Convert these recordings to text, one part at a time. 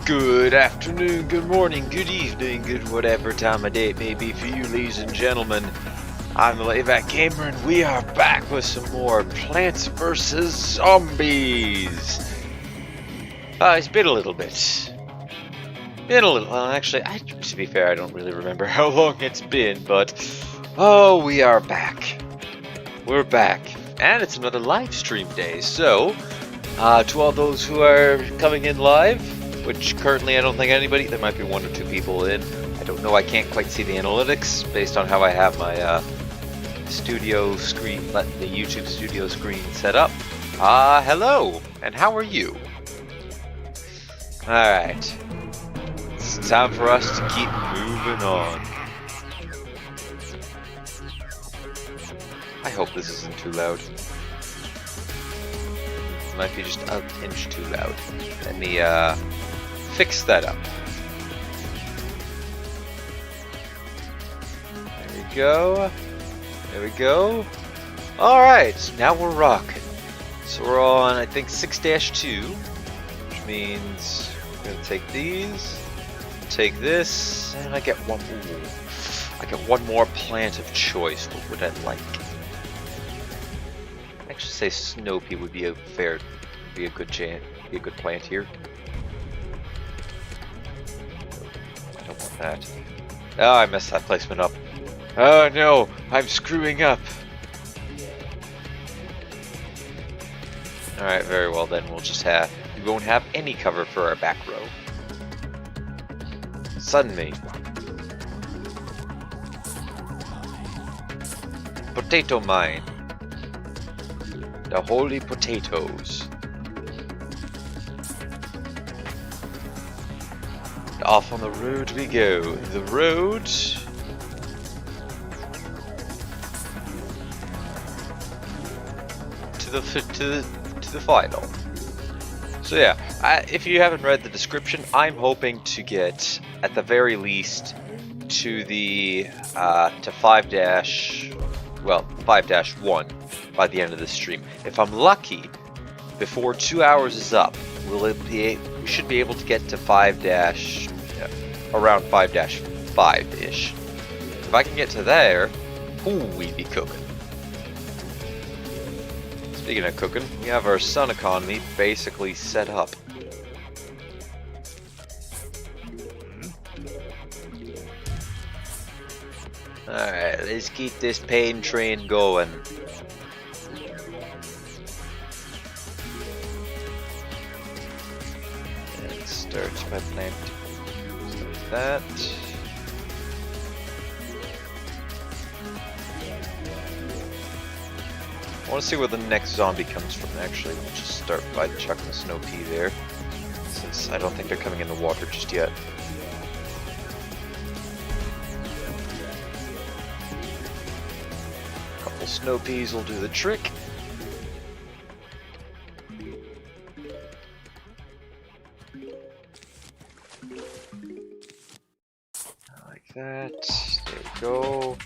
Good afternoon, good morning, good evening, good whatever time of day it may be for you, ladies and gentlemen. I'm the Layback Gamer, and we are back with some more Plants vs. Zombies. It's been a little bit. Well, actually, to be fair, I don't really remember how long it's been, but we are back. We're back, and it's another live stream day. So, to all those who are coming in live, which currently I don't think anybody, there might be one or two people in. I don't know, I can't quite see the analytics based on how I have my studio screen, the YouTube studio screen set up. Hello, and how are you? Alright, it's time for us to keep moving on. I hope this isn't too loud. It might be just a inch too loud. Let me, fix that up. There we go. There we go. Alright, now we're rocking. So we're on, I think, 6-2, which means we're going to take these, take this, and I get one more. I get one more plant of choice. What would I like? I'd actually say snow pea would be a good plant here. That. Oh, I messed that placement up. Oh no, I'm screwing up. Alright, very well then, we won't have any cover for our back row. Suddenly. Potato mine. The holy potatoes. Off on the road we go. The road to the final. So yeah, if you haven't read the description, I'm hoping to get at the very least to the to 5-1 by the end of the stream. If I'm lucky, before 2 hours is up, we should be able to get to around 5-5-ish. If I can get to there, we'd be cooking. Speaking of cooking, we have our sun economy basically set up. Alright, let's keep this pain train going. Start my plant. Start that. I want to see where the next zombie comes from. Actually, we'll just start by chucking the snow pea there, since I don't think they're coming in the water just yet. A couple snow peas will do the trick. That. There we go.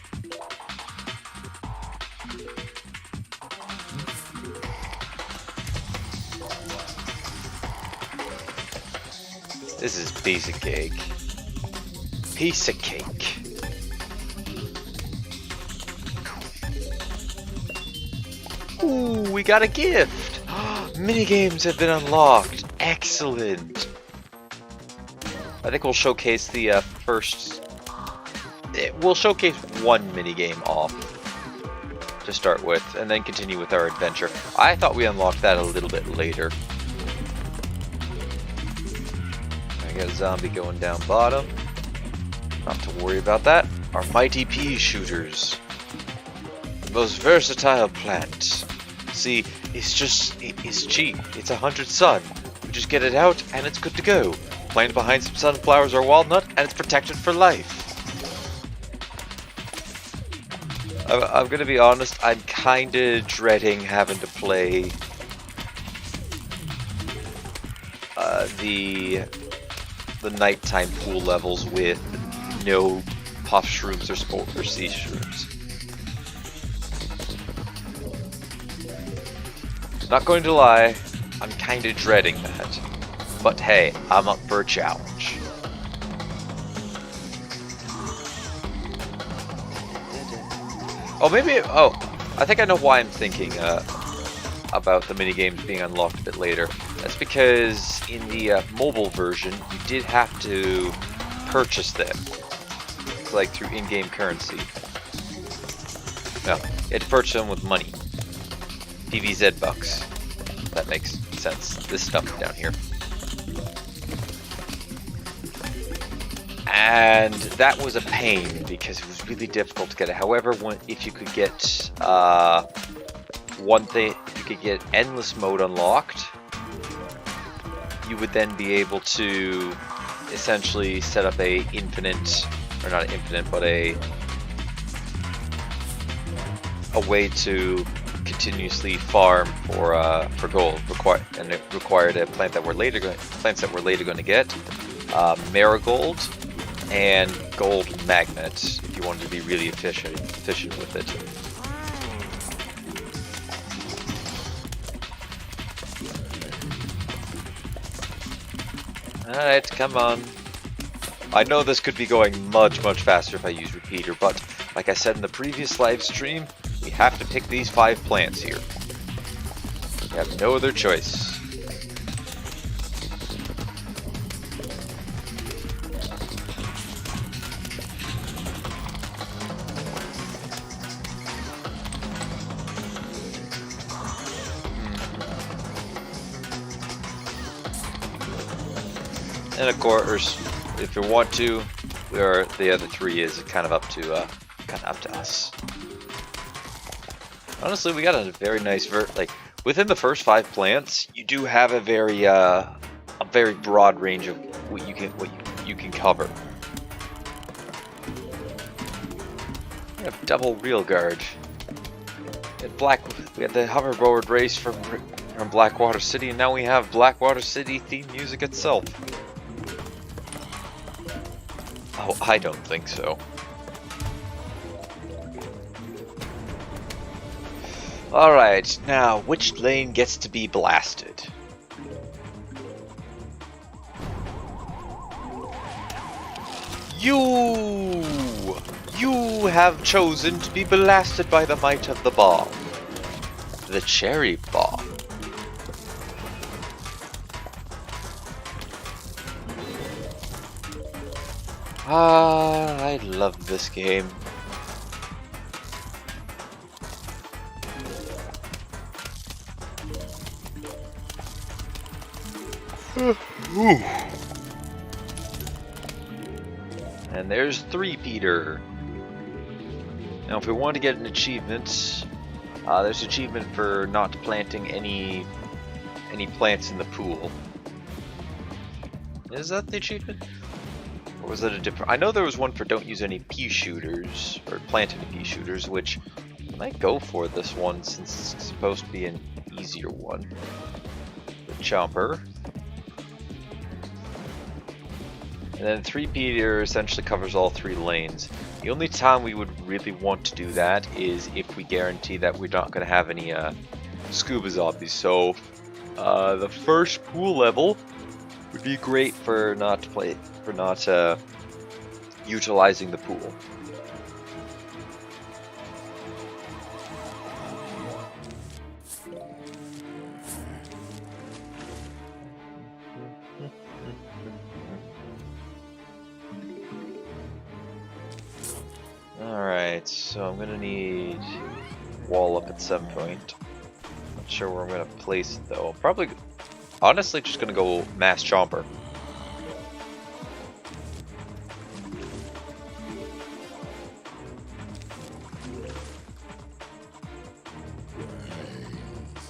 This is piece of cake. Piece of cake. Ooh, we got a gift! Minigames have been unlocked. Excellent. I think we'll showcase the first. We'll showcase one minigame off to start with, and then continue with our adventure. I thought we unlocked that a little bit later. I got a zombie going down bottom. Not to worry about that. Our mighty pea shooters. The most versatile plant. See, it's cheap. It's 100 sun. We just get it out, and it's good to go. Plant behind some sunflowers or walnut, and it's protected for life. I'm gonna be honest, I'm kinda dreading having to play the nighttime pool levels with no puff shrooms or sea shrooms. Not going to lie, I'm kinda dreading that. But hey, I'm up for a challenge. Oh, maybe. Oh, I think I know why I'm thinking about the minigames being unlocked a bit later. That's because in the mobile version, you did have to purchase them, like through in-game currency. No, you had to purchase them with money. PVZ bucks. That makes sense. This stuff down here. And that was a pain because it was really difficult to get it. However, if you could get one thing, if you could get endless mode unlocked, you would then be able to essentially set up a infinite, or not infinite, but a way to continuously farm for gold. And it required a plants that we're later going to get, marigold and gold magnets if you wanted to be really efficient with it. Alright, come on. I know this could be going much faster if I use repeater, but like I said in the previous live stream, we have to pick these 5 plants here. We have no other choice. And of course, if you want to, the other 3 is kind of up to us. Honestly, we got a very nice like within the first 5 plants, you do have a very broad range of what you can cover. We have double real guard. We had the hoverboard race from Blackwater City, and now we have Blackwater City theme music itself. Oh, I don't think so. Alright, now, which lane gets to be blasted? You have chosen to be blasted by the might of the bomb. The cherry bomb. I love this game. And there's 3-peater. Now if we want to get an achievement, there's an achievement for not planting any plants in the pool. Is that the achievement? Or was that a different? I know there was one for don't use any pea shooters, or plant any pea shooters, which I might go for this one since it's supposed to be an easier one. The chomper. And then 3-peater essentially covers all 3 lanes. The only time we would really want to do that is if we guarantee that we're not going to have any scuba zombies. So the first pool level would be great for not utilizing the pool. Alright, so I'm gonna need wall up at some point. Not sure where I'm gonna place it though. Probably, honestly, just gonna go mass chomper.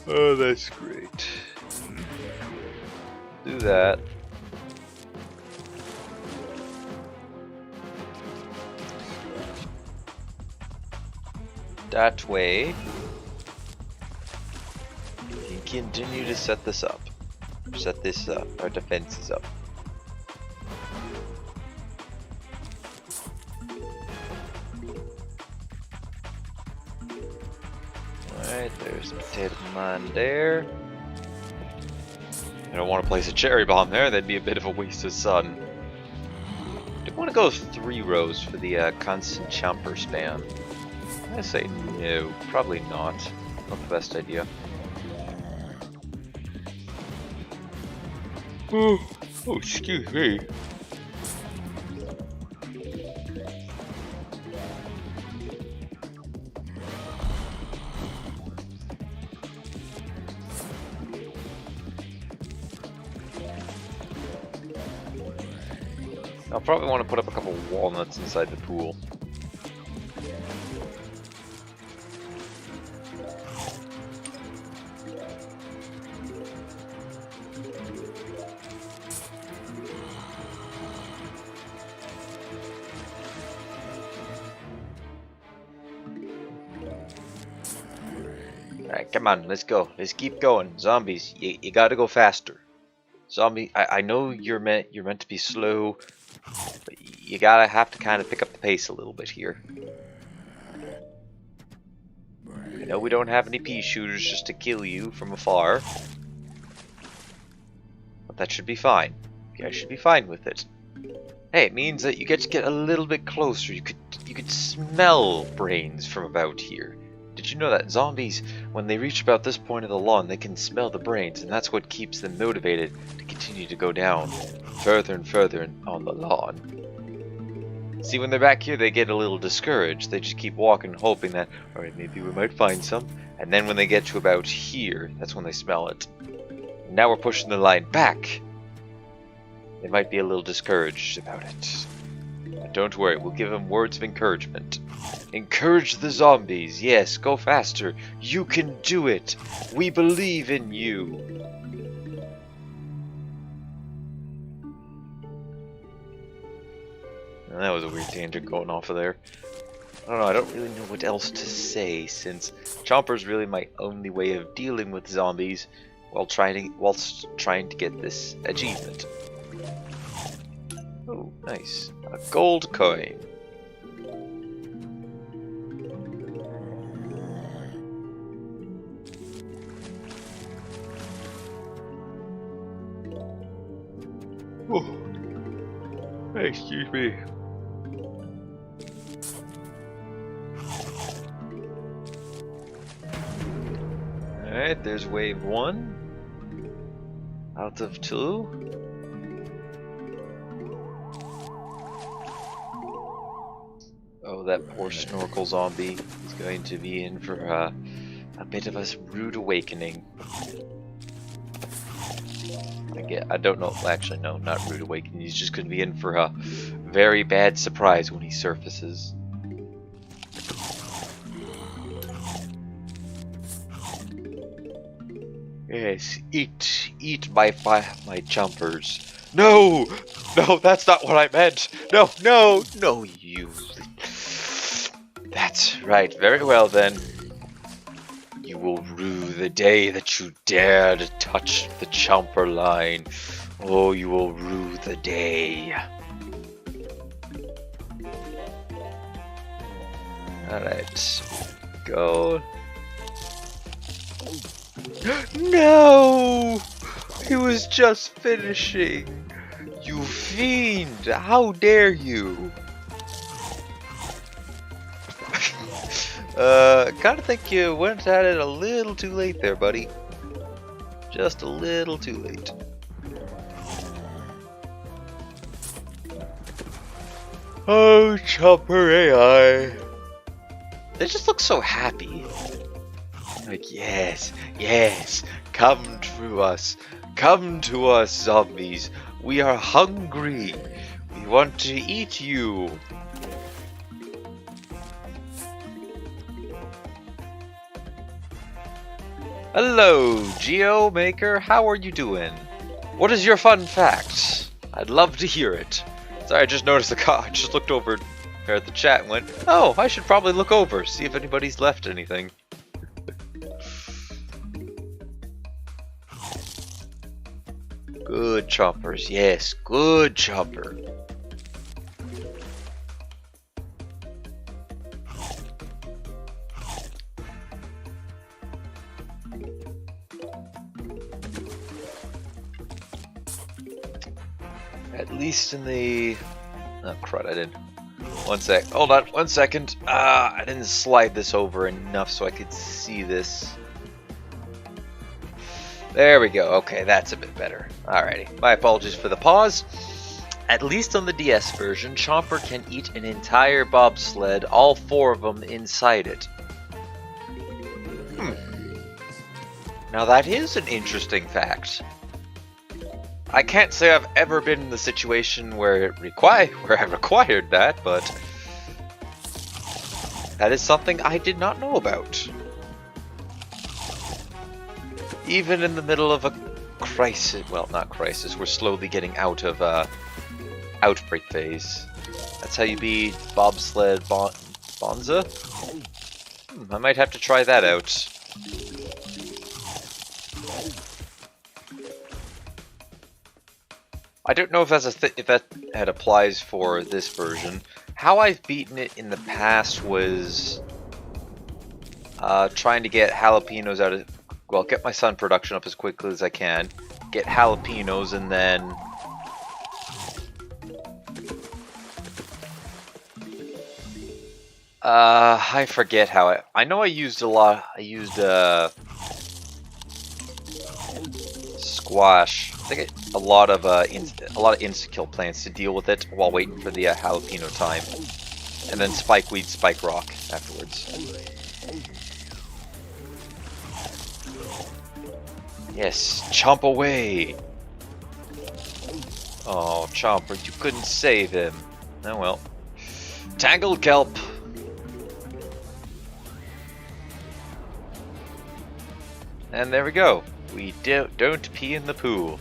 Oh, that's great. Do that. That way, you can continue to set this up. Set this up, our defenses up. Alright, there's a potato mine there. I don't want to place a cherry bomb there, that'd be a bit of a waste of sun. Do want to go 3 rows for the constant chomper spam? I say no, probably not. Not the best idea. Oh, excuse me. I'll probably want to put up a couple walnuts inside the pool. Alright, come on, let's go. Let's keep going. Zombies, you gotta go faster. Zombie, I know you're meant to be slow, but you have to kind of pick up the pace a little bit here. I know we don't have any pea shooters just to kill you from afar, but that should be fine. You guys should be fine with it. Hey, it means that you get to get a little bit closer. You could smell brains from about here. Did you know that zombies, when they reach about this point of the lawn, they can smell the brains, and that's what keeps them motivated to continue to go down further and further on the lawn. See, when they're back here, they get a little discouraged. They just keep walking, hoping that, alright, maybe we might find some. And then when they get to about here, that's when they smell it. And now we're pushing the line back. They might be a little discouraged about it. But don't worry, we'll give them words of encouragement. Encourage the zombies. Yes, go faster. You can do it. We believe in you. And that was a weird tangent going off of there. I don't know, I don't really know what else to say, since Chomper's really my only way of dealing with zombies whilst trying to get this achievement. Oh, nice. A gold coin. Oh, excuse me. Alright, there's wave 1. Out of 2. Oh, that poor snorkel zombie is going to be in for a bit of a rude awakening. I don't know. Actually, no, not rude awakening. He's just going to be in for a very bad surprise when he surfaces. Yes, eat my chompers. No, that's not what I meant. No, you. That's right. Very well then. You will rue the day that you dare to touch the chomper line. Oh, you will rue the day. Alright, go. No! He was just finishing. You fiend! How dare you? Kinda think you went at it a little too late there, buddy. Just a little too late. Oh, Chomper AI. They just look so happy. Like, yes, come to us, zombies. We are hungry. We want to eat you. Hello, GeoMaker. How are you doing? What is your fun fact? I'd love to hear it. Sorry, I just noticed the car. I just looked over there at the chat and went, oh, I should probably look over, see if anybody's left anything. Good choppers, yes, good chopper. At least in the... Oh, crud, I didn't. One sec. Hold on, 1 second. I didn't slide this over enough so I could see this. There we go. Okay, that's a bit better. Alrighty. My apologies for the pause. At least on the DS version, Chomper can eat an entire bobsled, all 4 of them inside it. Now that is an interesting fact. I can't say I've ever been in the situation where I required that, but that is something I did not know about. Even in the middle of a crisis, well, not crisis, we're slowly getting out of outbreak phase. That's how you beat Bobsled Bonza? I might have to try that out. I don't know if that's if that applies for this version. How I've beaten it in the past was trying to get jalapenos out of, well, get my Sun production up as quickly as I can, get jalapenos, and then I forget how I know I used a lot. I used squash. I think a lot of insta-kill plants to deal with it while waiting for the jalapeno time, and then spikeweed, spike rock afterwards. Yes, chomp away. Oh, Chomper, you couldn't save him. Oh well. Tangled kelp. And there we go. We don't pee in the pool.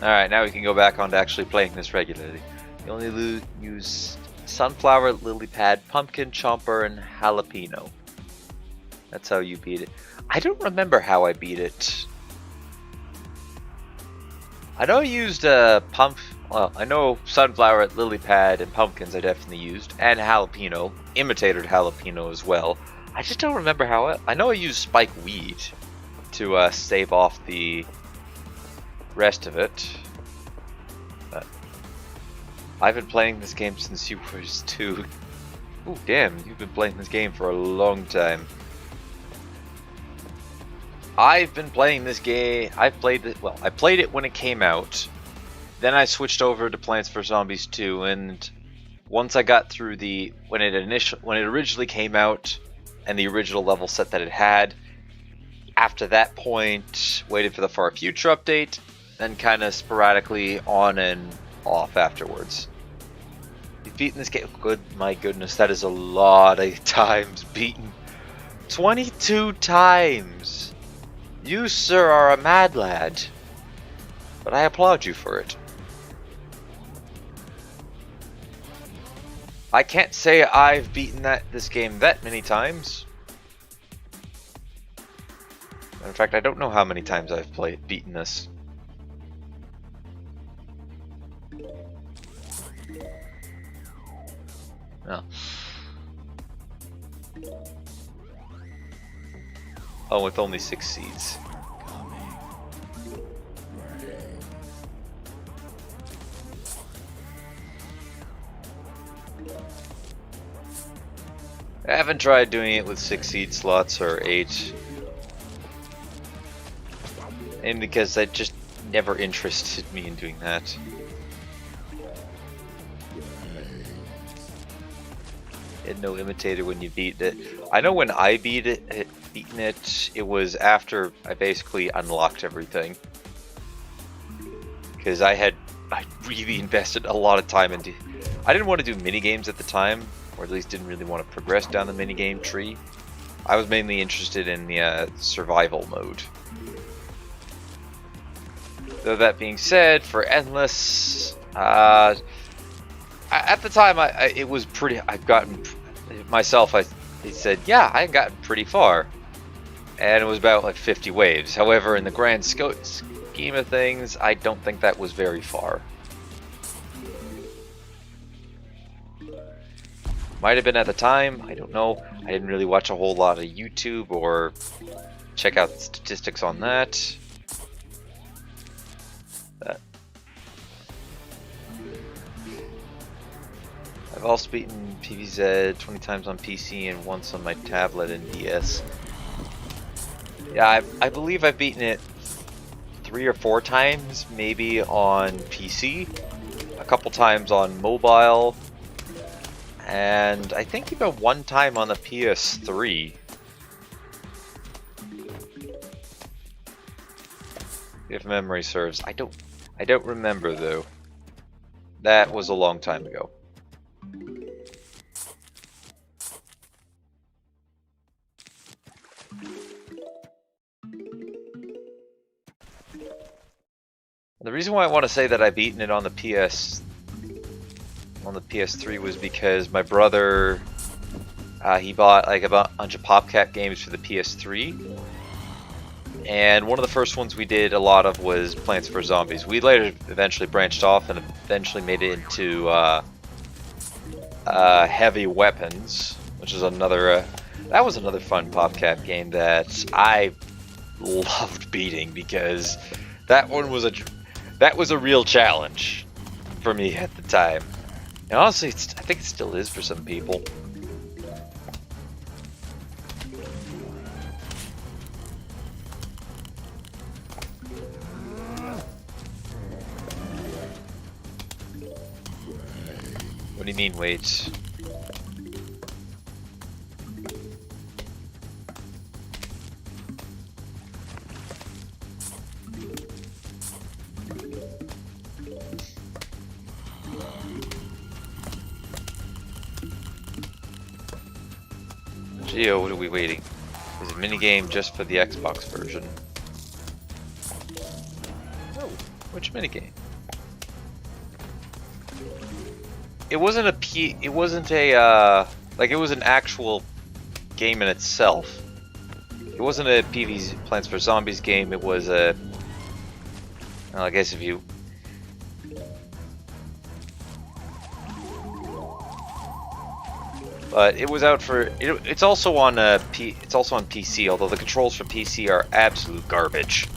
Alright, now we can go back on to actually playing this regularly. You only use sunflower, lily pad, pumpkin, chomper, and jalapeno. That's how you beat it. I don't remember how I beat it. I know I used well, I know sunflower, lily pad, and pumpkins I definitely used, and jalapeno, imitated jalapeno as well. I just don't remember how I know I used spike weed to save off the rest of it. But I've been playing this game since you were 2. Ooh, damn, you've been playing this game for a long time. I've been playing this game. I played it when it came out. Then I switched over to Plants vs Zombies 2, and once I got through when it originally came out and the original level set that it had, after that point, waited for the Far Future update, then kind of sporadically on and off afterwards. You've beaten this game. Good, my goodness, that is a lot of times beaten. 22 times. You, sir, are a mad lad, but I applaud you for it. I can't say I've beaten this game that many times. In fact, I don't know how many times I've beaten this. No. Oh, with only 6 seeds. I haven't tried doing it with 6 seed slots or 8. And because that just never interested me in doing that. And no imitator when you beat it. I know when I beaten it, it was after I basically unlocked everything. Because I really invested a lot of time into. I didn't want to do mini games at the time, or at least didn't really want to progress down the minigame tree. I was mainly interested in the survival mode. Though that being said, for Endless, at the time it was pretty. I've gotten myself. I said, yeah, I had gotten pretty far, and it was about like 50 waves. However, in the grand scheme of things, I don't think that was very far. Might have been at the time, I don't know. I didn't really watch a whole lot of YouTube or check out the statistics on that. I've also beaten PvZ 20 times on PC and once on my tablet and DS. Yeah, I believe I've beaten it 3 or 4 times, maybe on PC, a couple times on mobile, and I think even 1 time on the PS3. If memory serves. I don't remember though. That was a long time ago. The reason why I want to say that I've beaten it on the PS3 was because my brother he bought like a bunch of PopCap games for the PS3, and one of the first ones we did a lot of was Plants vs Zombies. We later eventually branched off and eventually made it into Heavy Weapons, which is another that was another fun PopCap game that I loved beating, because that one was a real challenge for me at the time. And honestly, I think it still is for some people. What do you mean, wait? Geo, what are we waiting? There's a minigame just for the Xbox version. Oh, which minigame? It wasn't it wasn't like it was an actual game in itself. It wasn't a Plants vs Zombies game, it was a, well, I guess if you, but it was out for it's also on it's also on PC, although the controls for PC are absolute garbage.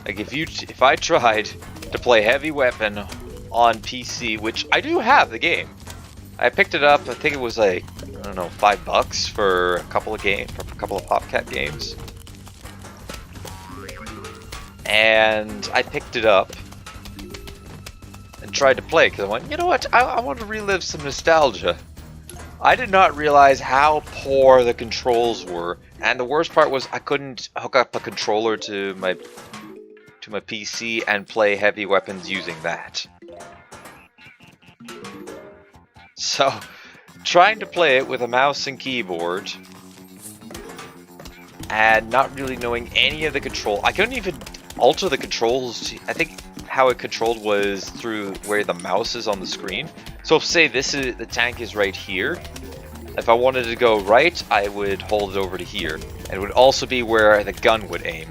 Like if I tried to play Heavy Weapon on PC, which I do have the game. I picked it up, I think it was like, I don't know, $5 for a couple of PopCap games. And I picked it up and tried to play, because I went, you know what, I want to relive some nostalgia. I did not realize how poor the controls were, and the worst part was I couldn't hook up a controller to my PC and play Heavy Weapons using that. So, trying to play it with a mouse and keyboard and not really knowing any of the control. I couldn't even alter the controls. I think how it controlled was through where the mouse is on the screen. So if, say, the tank is right here, if I wanted to go right, I would hold it over to here. And it would also be where the gun would aim,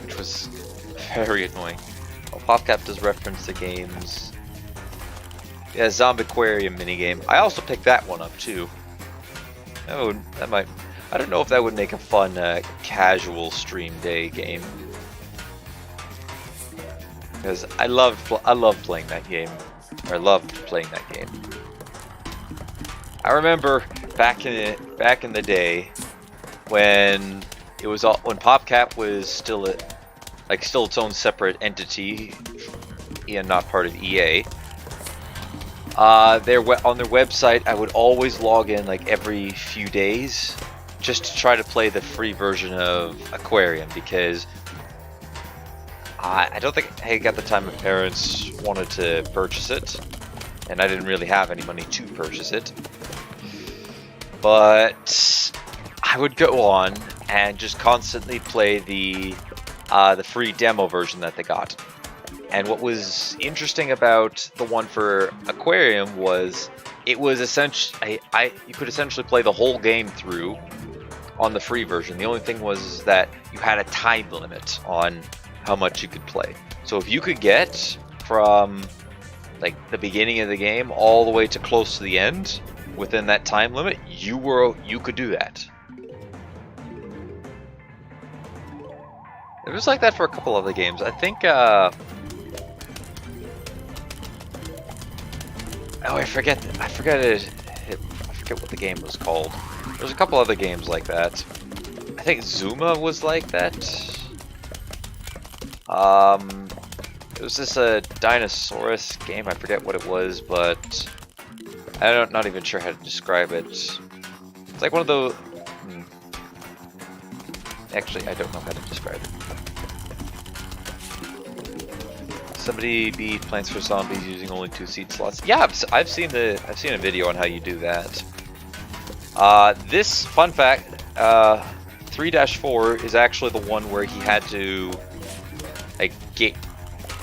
which was very annoying. Well, PopCap does reference the games. Yeah, Zombiquarium minigame. I also picked that one up too. That might. I don't know if that would make a fun casual stream day game, because I loved playing that game. Or I loved playing that game. I remember back in the day when it was when PopCap was still its own separate entity and not part of EA. On their website, I would always log in like every few days just to try to play the free version of Aquarium, because I don't think at the time my parents wanted to purchase it, and I didn't really have any money to purchase it. But I would go on and just constantly play the free demo version that they got. And what was interesting about the one for Aquarium was it was essentially you could essentially play the whole game through on the free version. The only thing was that you had a time limit on how much you could play. So if you could get from like the beginning of the game all the way to close to the end within that time limit, you could do that. It was like that for a couple of the games. I think Oh, I forget what the game was called. There's a couple other games like that. I think Zuma was like that. It was this Dinosaurus game. I forget what it was, but I'm not even sure how to describe it. It's like one of those. Actually, I don't know how to describe it. Somebody beat Plants vs Zombies using only 2 seed slots. Yeah, I've seen a video on how you do that. This fun fact, 3-4 is actually the one where he had to like get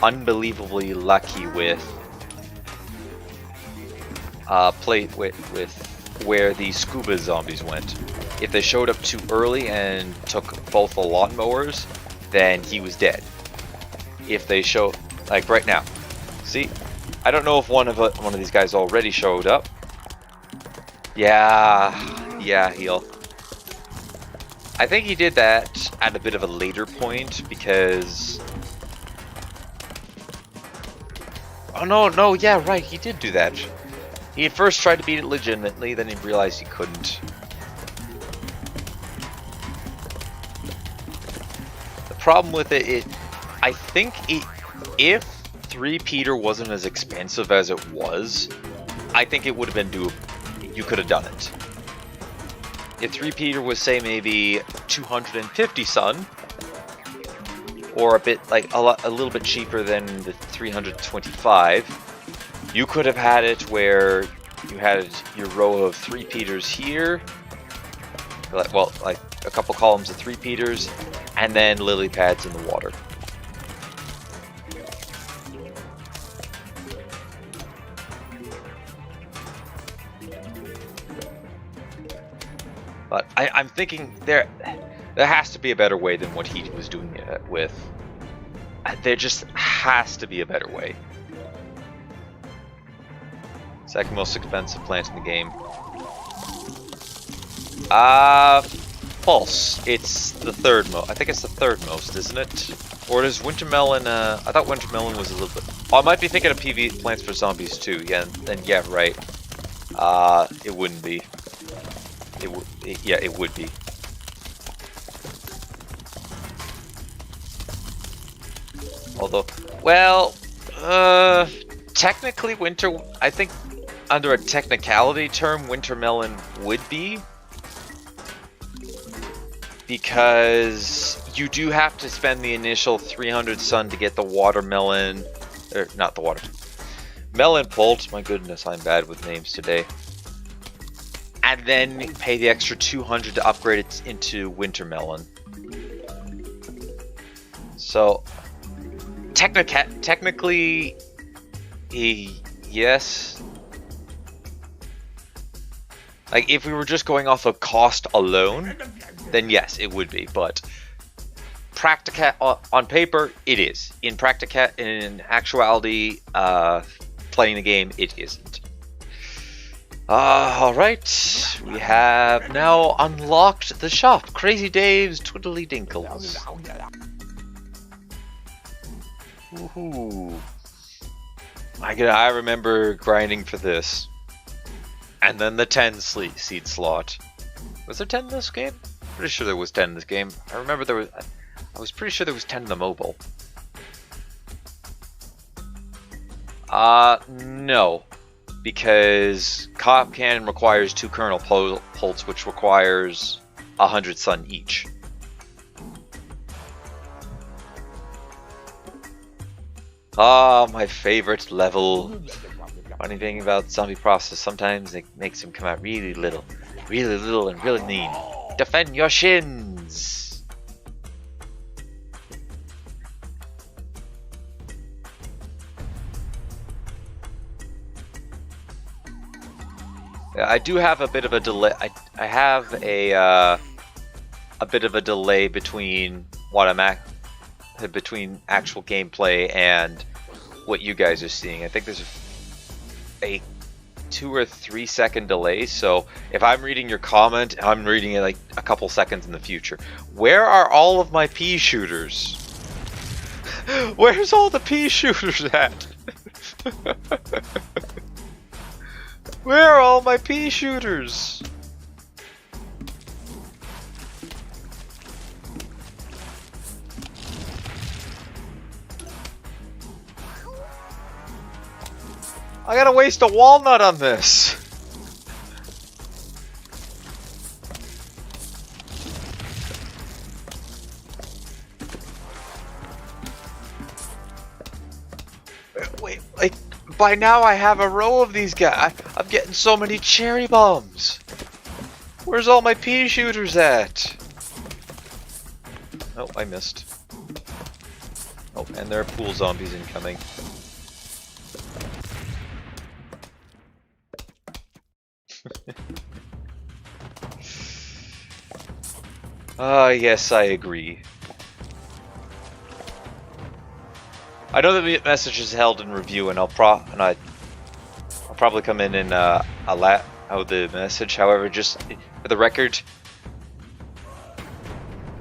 unbelievably lucky with play with where the scuba zombies went. If they showed up too early and took both the lawnmowers, then he was dead. If they show, like right now, see, I don't know if one of these guys already showed up. Yeah, heal. I think he did that at a bit of a later point because. Oh no, yeah, right, he did do that. He at first tried to beat it legitimately, then he realized he couldn't. The problem with it, I think if 3 Peter wasn't as expensive as it was, I think it would have been doable. You could have done it. If 3 Peter was, say, maybe 250 sun, or a bit like a little bit cheaper than the 325, you could have had it where you had your row of 3 Peters here, like a couple columns of 3 Peters, and then lily pads in the water. But I'm thinking there has to be a better way than what he was doing it with. There just has to be a better way. Second most expensive plant in the game. False. It's the third most. I think it's the third most, isn't it? Or does Wintermelon? I thought Wintermelon was a little bit. Oh, I might be thinking of PV Plants vs Zombies too. Yeah, then yeah, right. It wouldn't be. It would be. Although, well, technically I think under a technicality term, Wintermelon would be. Because you do have to spend the initial 300 sun to get the watermelon, or not the water, melon pult. My goodness, I'm bad with names today. And then pay the extra 200 to upgrade it into Wintermelon. So, technically, yes. Like, if we were just going off of cost alone, then yes, it would be. But on paper, it is. In actuality, playing the game, it isn't. Alright, we have now unlocked the shop. Crazy Dave's Twiddly Dinkles. Woohoo. I remember grinding for this. And then the 10 seed slot. Was there 10 in this game? Pretty sure there was 10 in this game. I remember I was pretty sure there was 10 in the mobile. No. Because Cop Cannon requires 2 kernel pults, which requires 100 sun each. Ah, my favorite level. Funny thing about zombie process, sometimes it makes him come out really little and really mean. Defend your shins! I do have a bit of a delay. I have a bit of a delay between what between actual gameplay and what you guys are seeing. I think there's a 2 or 3 second delay. So if I'm reading your comment, I'm reading it like a couple seconds in the future. Where are all of my pea shooters? Where's all the pea shooters at? Where are all my pea shooters? I gotta waste a walnut on this. Wait, like, by now I have a row of these guys. I'm getting so many cherry bombs. Where's all my pea shooters at? Oh, I missed. Oh, and there are pool zombies incoming. Yes, I agree. I know the message is held in review, and I'll probably come in and allow the message. However, just for the record,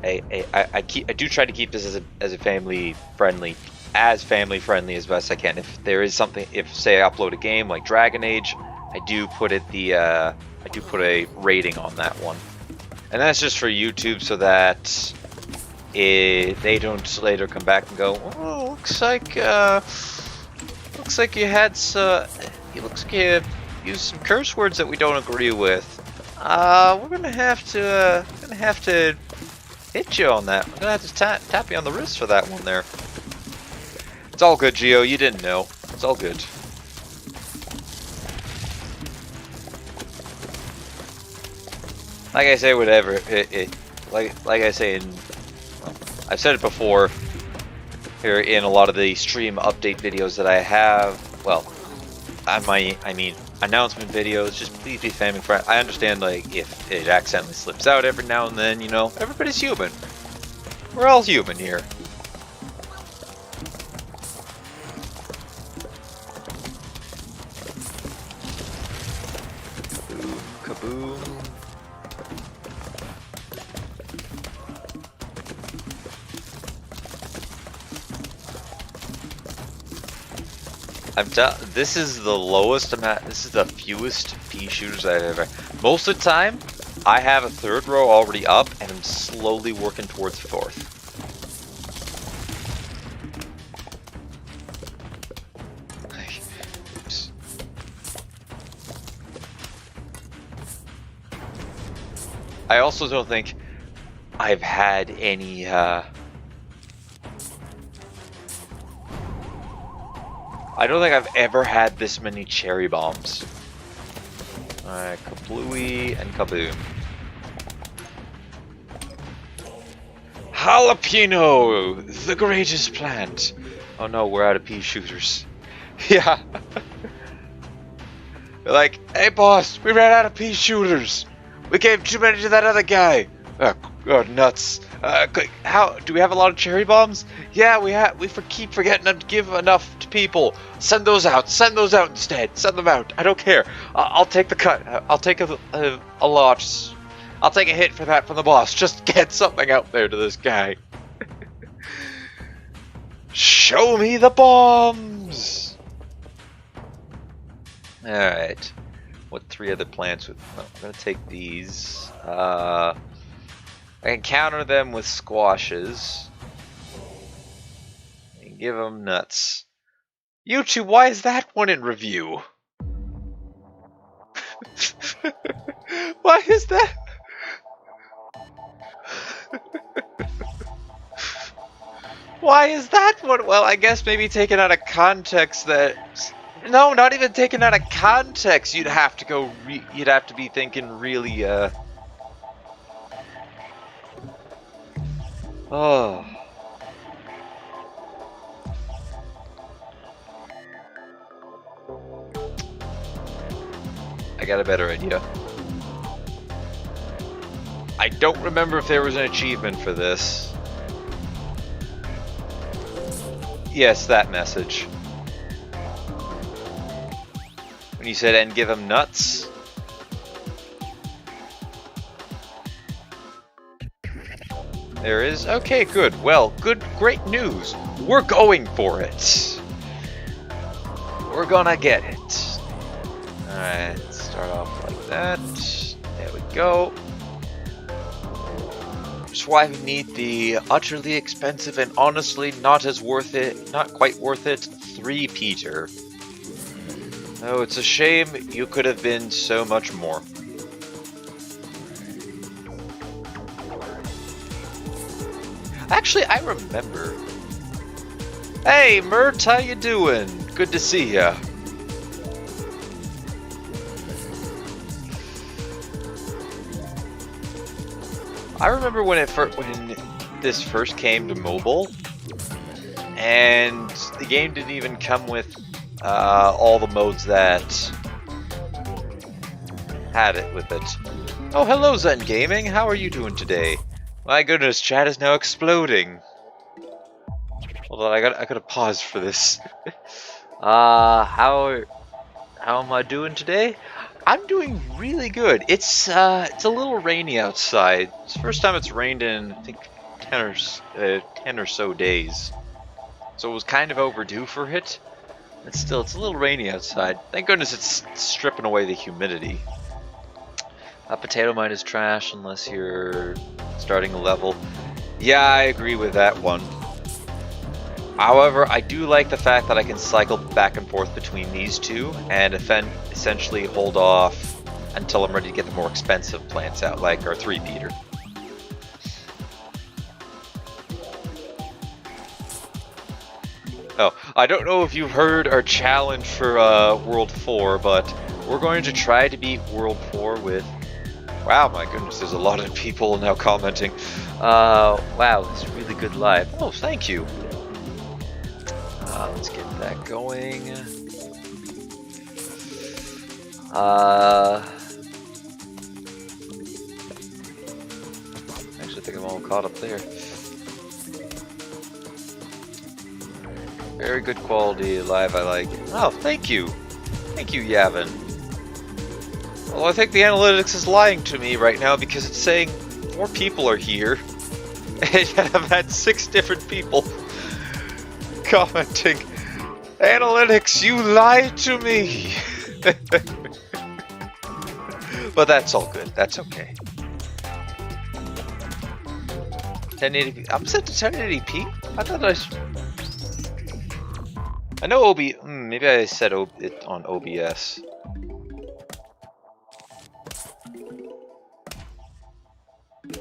I do try to keep this as family friendly as best I can. If there is something, if say I upload a game like Dragon Age, I do put a rating on that one, and that's just for YouTube so that they don't later come back and go, oh, looks like you had you used some curse words that we don't agree with. We're gonna have to hit you on that. We're gonna have to tap you on the wrist for that one there. It's all good, Geo. You didn't know. It's all good. Like I say, whatever. Like I say I've said it before here in a lot of the stream update videos that I have. Well, I mean announcement videos. Just please be family friendly. I understand, like, if it accidentally slips out every now and then, you know, everybody's human. We're all human here. Kaboom, kaboom. This is the lowest amount. This is the fewest pea shooters I've ever. Most of the time, I have a third row already up, and I'm slowly working towards fourth. Oops. I also don't think I've had any. I don't think I've ever had this many cherry bombs. Alright, kablooey and kaboom. Jalapeno, the greatest plant. Oh no, we're out of pea shooters. Yeah. They're like, hey boss, we ran out of pea shooters. We gave too many to that other guy. Oh, nuts. How do we have a lot of cherry bombs? Yeah, we keep forgetting to give enough to people. Send those out. Send those out instead. Send them out. I don't care. I'll take the cut. I'll take a lot. I'll take a hit for that from the boss. Just get something out there to this guy. Show me the bombs. All right. What 3 other plants? I'm gonna take these. I can counter them with squashes. And give them nuts. YouTube, why is that one in review? Why is that? Why is that one? Well, I guess maybe taken out of context that... No, not even taken out of context. You'd have to go... You'd have to be thinking really, Oh. I got a better idea. I don't remember if there was an achievement for this. Yes, that message. When you said, and give him nuts. There is? Okay, good. Well, great news. We're going for it. We're gonna get it. Alright. Start off like that. There we go. That's why we need the utterly expensive and honestly not quite worth it, 3-peater. Oh, it's a shame you could have been so much more. Actually, I remember. Hey, Mert, how you doing? Good to see ya. I remember when this first came to mobile, and the game didn't even come with all the modes that had it with it. Oh, hello Zen Gaming, how are you doing today? My goodness, chat is now exploding. Hold on, I gotta pause for this. How am I doing today? I'm doing really good. It's a little rainy outside. It's the first time it's rained in, I think, 10 or so days. So it was kind of overdue for it. But still, it's a little rainy outside. Thank goodness it's stripping away the humidity. Potato mine is trash unless you're starting a level. Yeah, I agree with that one. However, I do like the fact that I can cycle back and forth between these two and essentially hold off until I'm ready to get the more expensive plants out, like our 3-peater. Oh, I don't know if you've heard our challenge for World 4, but we're going to try to beat World 4 with... Wow, my goodness, there's a lot of people now commenting. Wow, it's really good live. Oh, thank you. Let's get that going. Actually, I think I'm all caught up there. Very good quality live, I like. Oh, thank you. Thank you, Yavin. Well, I think the analytics is lying to me right now because it's saying 4 people are here. And I've had 6 different people commenting, analytics, you lied to me. But that's all good. That's okay. 1080p. I'm set to 1080p. I thought I know maybe I said it on OBS.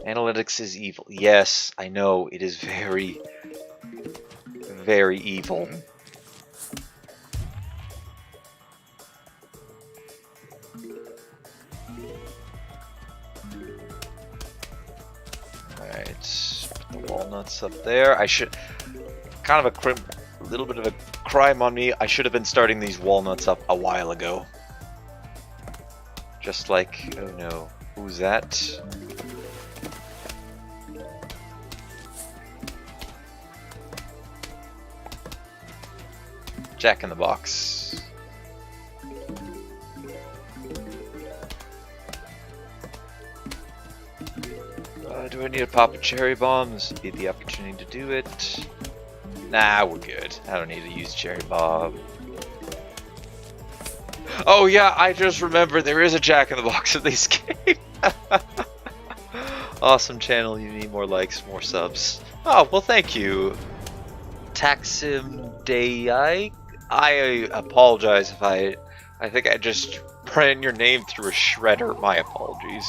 Analytics is evil. Yes, I know it is very, very evil. Alright, put the walnuts up there. I should... Kind of a little bit of a crime on me. I should have been starting these walnuts up a while ago. Just like... Oh no. Who's that? Jack in the Box. Do I need to pop a cherry bomb? This would be the opportunity to do it. Nah, we're good. I don't need to use cherry bomb. Oh yeah, I just remembered there is a Jack in the Box in this game. Awesome channel. You need more likes, more subs. Oh well, thank you, Taxim Day. I apologize if I think I just ran your name through a shredder. My apologies.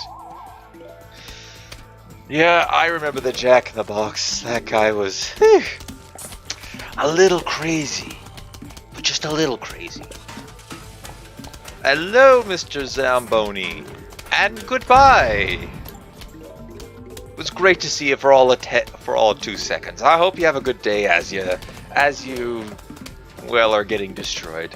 Yeah, I remember the Jack in the Box. That guy was a little crazy, but just a little crazy. Hello, Mr. Zamboni, and goodbye. It was great to see you for all 2 seconds. I hope you have a good day as you well are getting destroyed.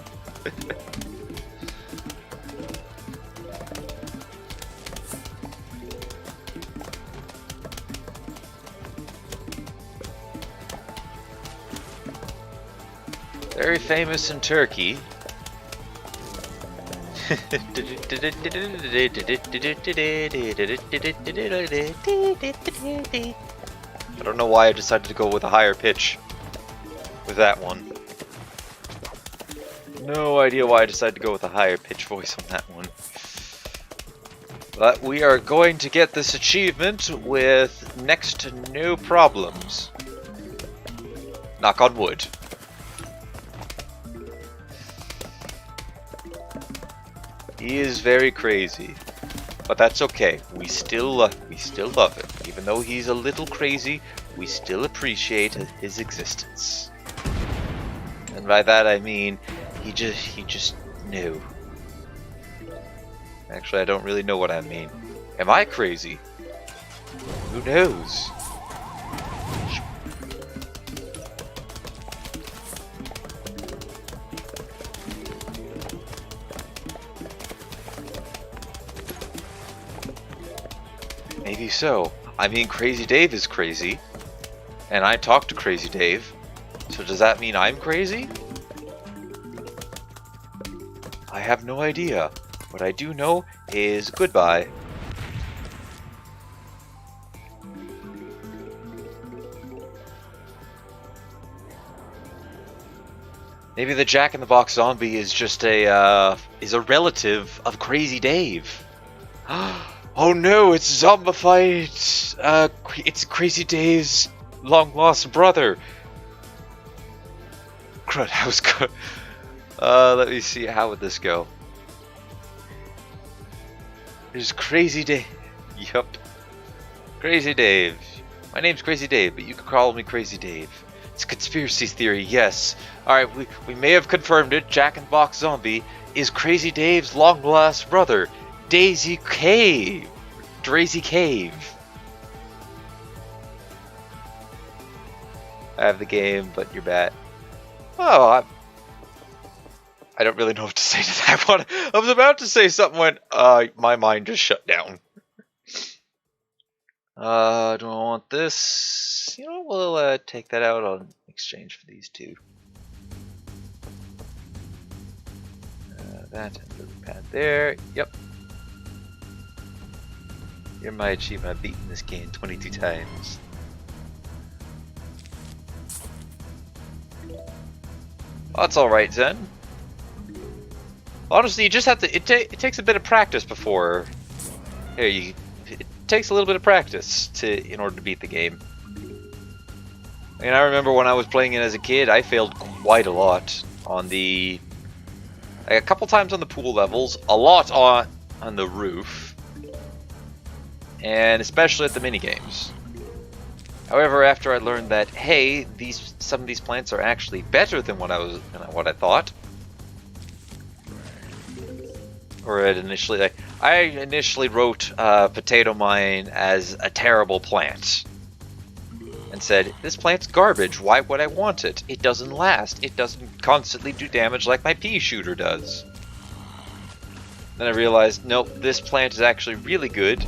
Very famous in Turkey. I don't know why I decided to go with a higher pitch with that one. No idea why I decided to go with a higher pitch voice on that one. But we are going to get this achievement with next to no problems. Knock on wood. He is very crazy, but that's okay. We still love him. Even though he's a little crazy, we still appreciate his existence. And by that I mean, he just knew. Actually, I don't really know what I mean. Am I crazy? Who knows? Maybe so. I mean, Crazy Dave is crazy. And I talk to Crazy Dave. So does that mean I'm crazy? I have no idea. What I do know is goodbye. Maybe the Jack-in-the-Box zombie is just a relative of Crazy Dave. Oh no, it's zombified. It's Crazy Dave's long-lost brother. Crud, that was good. Let me see, how would this go? There's Crazy Dave. Yup. Crazy Dave. My name's Crazy Dave, but you can call me Crazy Dave. It's a conspiracy theory, yes. Alright, we may have confirmed it. Jack-in-the-Box Zombie is Crazy Dave's long-lost brother, Daisy Cave. Drazy Cave. I have the game, but you're bad. Oh, I don't really know what to say to that. I was about to say something when my mind just shut down. Do I want this? You know, we'll take that out on exchange for these two. That and the pad there. Yep. You're my achievement. I've beaten this game 22 times. Oh, that's alright then. Honestly, you just have to. It takes a bit of practice before. It takes a little bit of practice in order to beat the game. I mean, I remember when I was playing it as a kid, I failed quite a lot on the. Like a couple times on the pool levels, a lot on the roof, and especially at the mini games. However, after I learned that hey, some of these plants are actually better than what I thought. Or I initially wrote Potato Mine as a terrible plant. And said, this plant's garbage, why would I want it? It doesn't last, it doesn't constantly do damage like my pea shooter does. Then I realized, nope, this plant is actually really good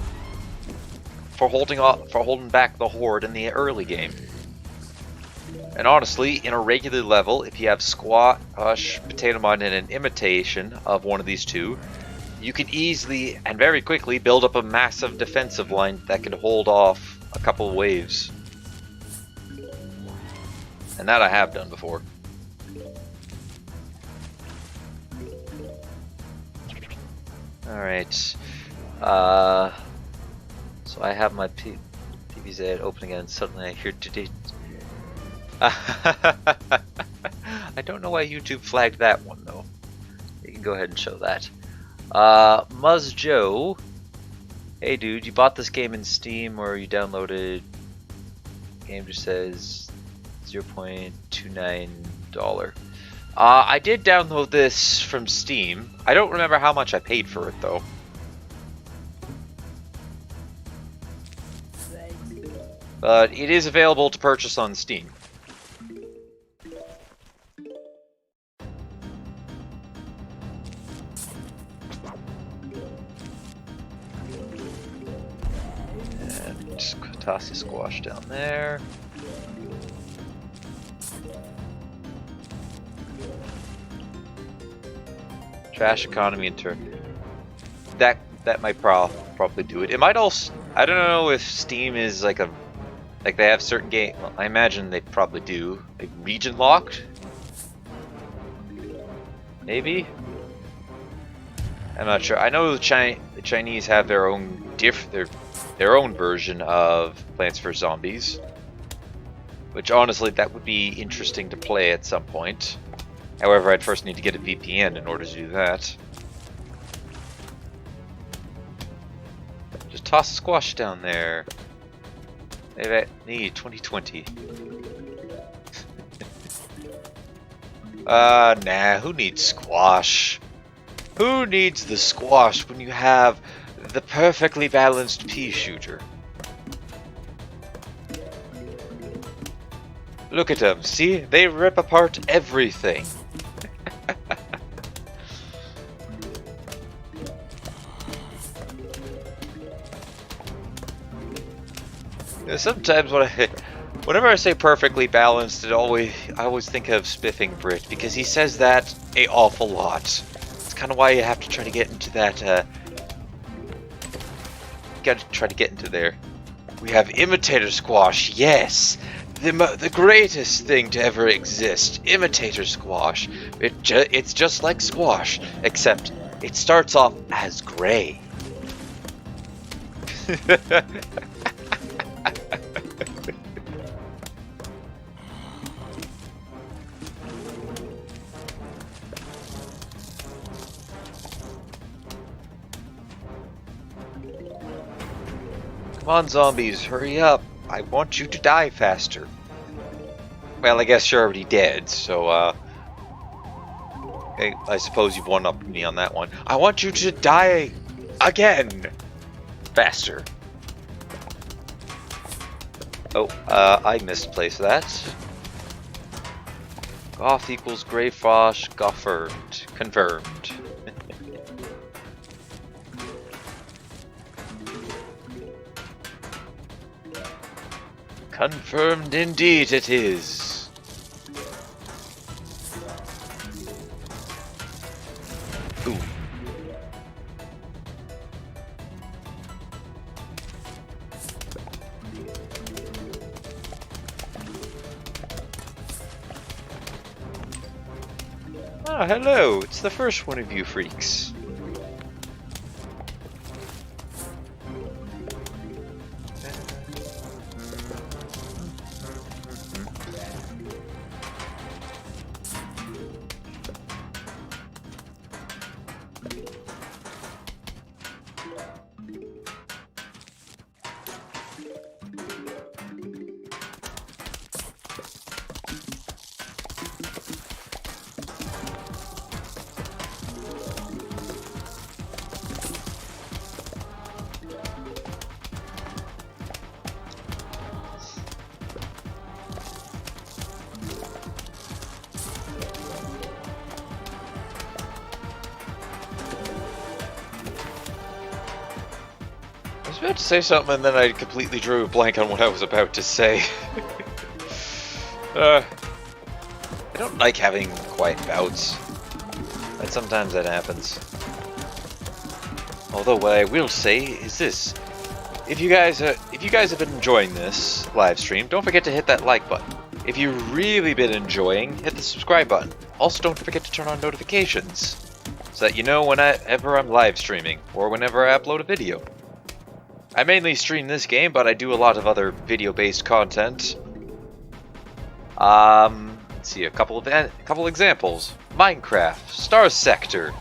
for holding back the horde in the early game. And honestly, in a regular level, if you have Squash, Potato Mine, and an imitation of one of these two, you can easily and very quickly build up a massive defensive line that can hold off a couple of waves. And that I have done before. Alright. So I have my PBZ open again, and suddenly I hear today. I don't know why YouTube flagged that one though. You can go ahead and show that. Muzz Joe. Hey dude, you bought this game in Steam or you downloaded? The game just says $0.29. I did download this from Steam. I don't remember how much I paid for it though. But it is available to purchase on Steam. And just toss the squash down there. Trash economy in turn. That might probably do it. It might also. I don't know if Steam is like they have certain game. Well, I imagine they probably do. Like region locked. Maybe. I'm not sure. I know the Chinese have their own their own version of Plants vs Zombies, which honestly that would be interesting to play at some point. However, I'd first need to get a VPN in order to do that. Just toss a squash down there. They need 2020. Nah, who needs squash? Who needs the squash when you have the perfectly balanced pea shooter? Look at them, see? They rip apart everything. Sometimes whenever I say perfectly balanced, I always think of Spiffing Brit, because he says that an awful lot. It's kind of why you have to try to get into that, gotta try to get into there. We have Imitator Squash, yes! The greatest thing to ever exist, Imitator Squash. It's just like squash, except it starts off as gray. Come on, zombies, hurry up. I want you to die faster. Well, I guess you're already dead, so, I suppose you've one-upped me on that one. I want you to die again! Faster. Oh, I misplaced that. Goth equals Grey Frosh, confirmed. Confirmed. Confirmed indeed it is. Boom. Ah, hello. It's the first one of you freaks. I was about to say something and then I completely drew a blank on what I was about to say. I don't like having quiet bouts, but sometimes that happens. Although what I will say is this: if you guys have been enjoying this live stream, don't forget to hit that like button. If you've really been enjoying, hit the subscribe button. Also, don't forget to turn on notifications so that you know whenever I'm live streaming or whenever I upload a video. I mainly stream this game, but I do a lot of other video-based content. Let's see, a couple examples. Minecraft, Star Sector.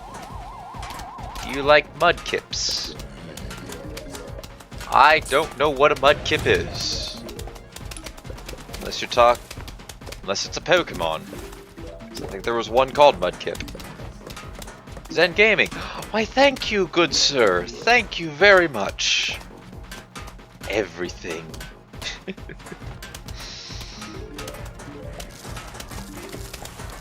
Do you like mudkips? I don't know what a mudkip is. Unless it's a Pokemon. I think there was one called Mudkip. Zen Gaming. Why, thank you, good sir. Thank you very much. Everything.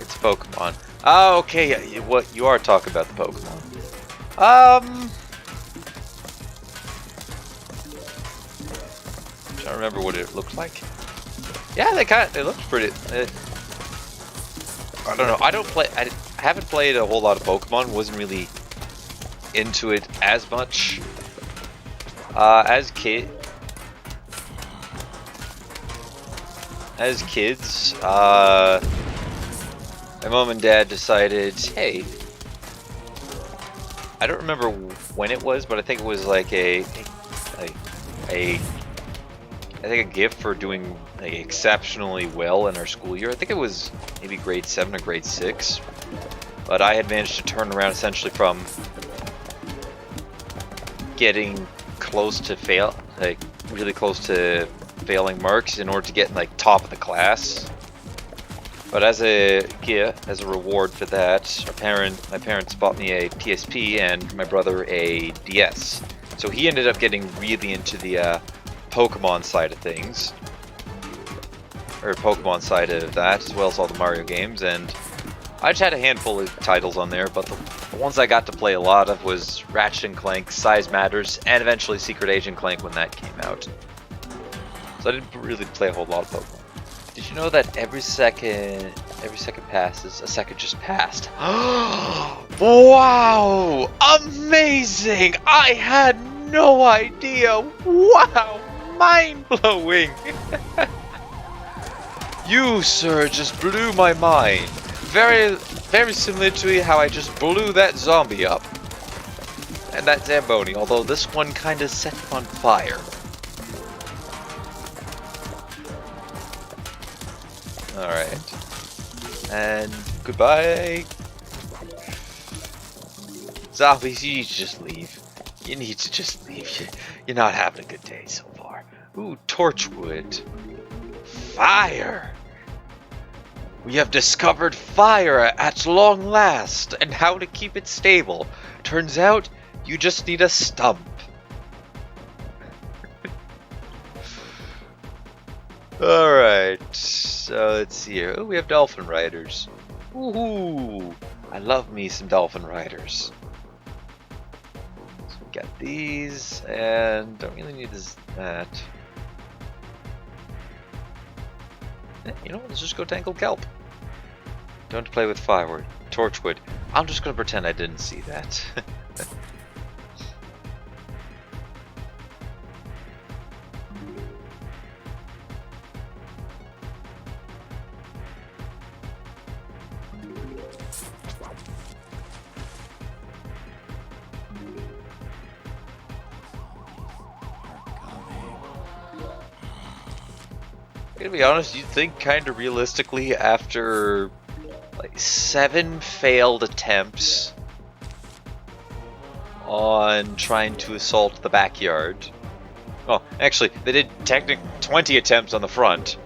It's Pokemon. Oh, okay. What you are talking about the Pokemon? Trying to remember what it looked like. Yeah, they looked pretty. I don't know. I haven't played a whole lot of Pokemon. Wasn't really into it as much. As kids, my mom and dad decided, hey, I don't remember when it was, but I think it was like I think a gift for doing like exceptionally well in our school year. I think it was maybe grade 7 or grade 6. But I had managed to turn around essentially from getting close to really close to failing marks in order to get like top of the class. But as a gift, as a reward for that, my parents bought me a PSP and my brother a DS. So he ended up getting really into the Pokemon side of things, or Pokemon side of that, as well as all the Mario games. And I just had a handful of titles on there, but the ones I got to play a lot of was Ratchet & Clank, Size Matters, and eventually Secret Agent Clank when that came out. So I didn't really play a whole lot of Pokemon. Did you know that every second passes, a second just passed? Wow! Amazing! I had no idea! Wow! Mind-blowing! You, sir, just blew my mind. Very, very similar to how I just blew that zombie up. And that Zamboni, although this one kind of set him on fire. Alright. And goodbye. Zombies, you need to just leave. You need to just leave. You're not having a good day so far. Ooh, Torchwood. Fire! We have discovered fire at long last, and how to keep it stable. Turns out, you just need a stump. Alright, so let's see here. Oh, we have Dolphin Riders. Woohoo! I love me some Dolphin Riders. So we got these, and don't really need that. You know what, let's just go Tangled Kelp. Don't play with firewood. Torchwood. I'm just gonna pretend I didn't see that. To be honest, you'd think kind of realistically after like 7 failed attempts on trying to assault the backyard. Oh, actually, they did technically 20 attempts on the front,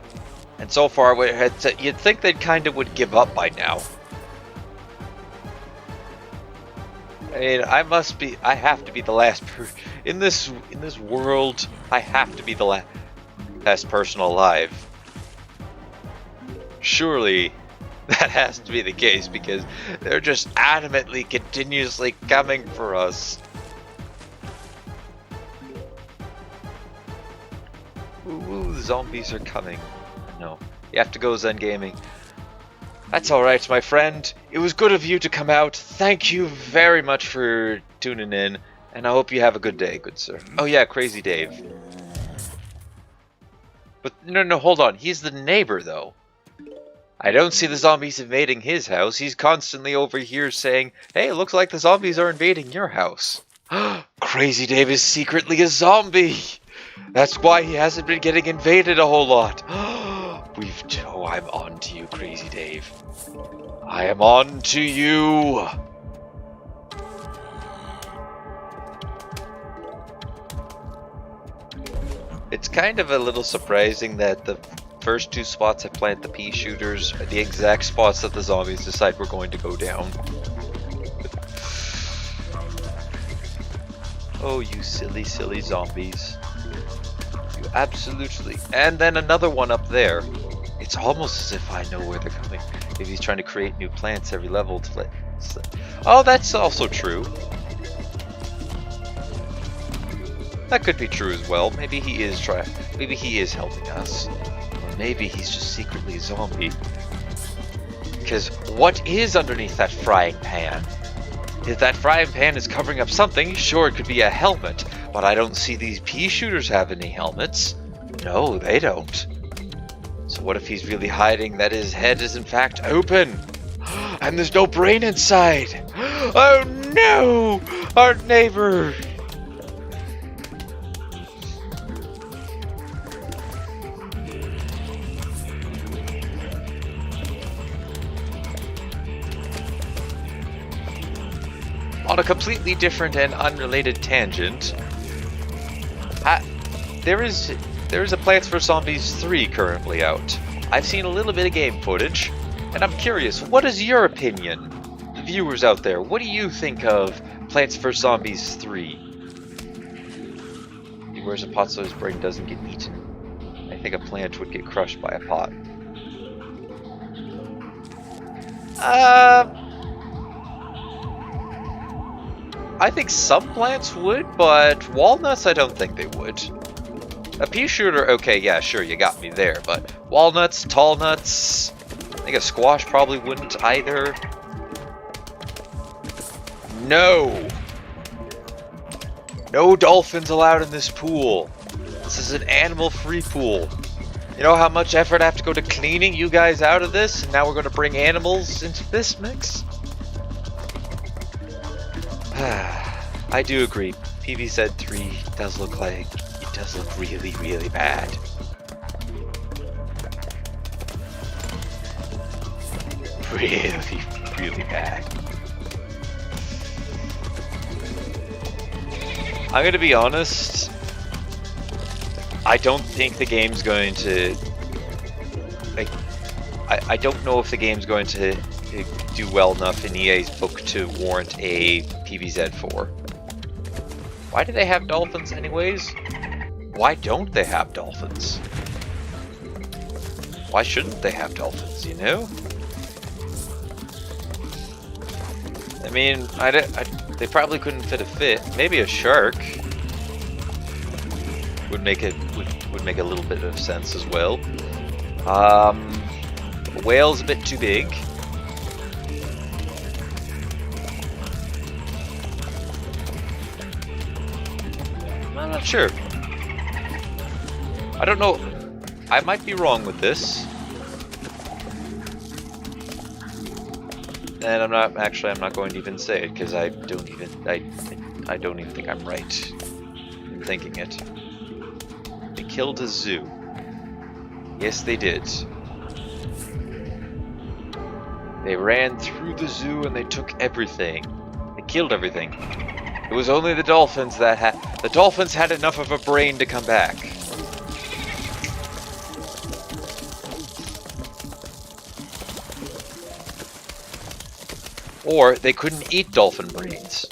and so far you'd think they kind of would give up by now. I mean, I have to be the last person in this world. I have to be the last person alive. Surely that has to be the case because they're just adamantly, continuously coming for us. Ooh, the zombies are coming. No, you have to go Zen Gaming. That's alright, my friend. It was good of you to come out. Thank you very much for tuning in, and I hope you have a good day, good sir. Oh yeah, Crazy Dave. But no, hold on. He's the neighbor, though. I don't see the zombies invading his house. He's constantly over here saying, hey, it looks like the zombies are invading your house. Crazy Dave is secretly a zombie. That's why he hasn't been getting invaded a whole lot. Oh, I'm on to you, Crazy Dave. I am on to you. It's kind of a little surprising that the first 2 spots I plant the pea shooters are the exact spots that the zombies decide we're going to go down. Oh, you silly, silly zombies. You absolutely... And then another one up there. It's almost as if I know where they're coming. If he's trying to create new plants every level to let... Oh, that's also true. That could be true as well. Maybe he is helping us. Or maybe he's just secretly a zombie. Because what is underneath that frying pan? If that frying pan is covering up something, sure, it could be a helmet. But I don't see these pea shooters have any helmets. No, they don't. So what if he's really hiding that his head is in fact open? And there's no brain inside. Oh no! Our neighbor! On a completely different and unrelated tangent, there is a Plants vs. Zombies 3 currently out. I've seen a little bit of game footage, and I'm curious, what is your opinion? The viewers out there, what do you think of Plants vs. Zombies 3? He wears a pot so his brain doesn't get eaten. I think a plant would get crushed by a pot. I think some plants would, but walnuts, I don't think they would. A pea shooter, okay, yeah, sure, you got me there, but walnuts, tall nuts, I think a squash probably wouldn't either. No! No dolphins allowed in this pool. This is an animal-free pool. You know how much effort I have to go to cleaning you guys out of this, and now we're going to bring animals into this mix? I do agree. PVZ 3 does look like it does look really, really bad. Really, really bad. I'm gonna be honest. I don't think the game's going to. I don't know if the game's going to do well enough in EA's book to warrant a PVZ4. Why do they have dolphins anyways? Why don't they have dolphins? Why shouldn't they have dolphins, you know? I mean, they probably couldn't fit a fit. Maybe a shark would make it would make a little bit of sense as well. A whale's a bit too big. I'm not sure. I don't know. I might be wrong with this. And I'm not going to even say it because I don't even think I'm right in thinking it. They killed a zoo. Yes, they did. They ran through the zoo and they took everything. They killed everything. It was only the dolphins that had enough of a brain to come back. Or they couldn't eat dolphin brains.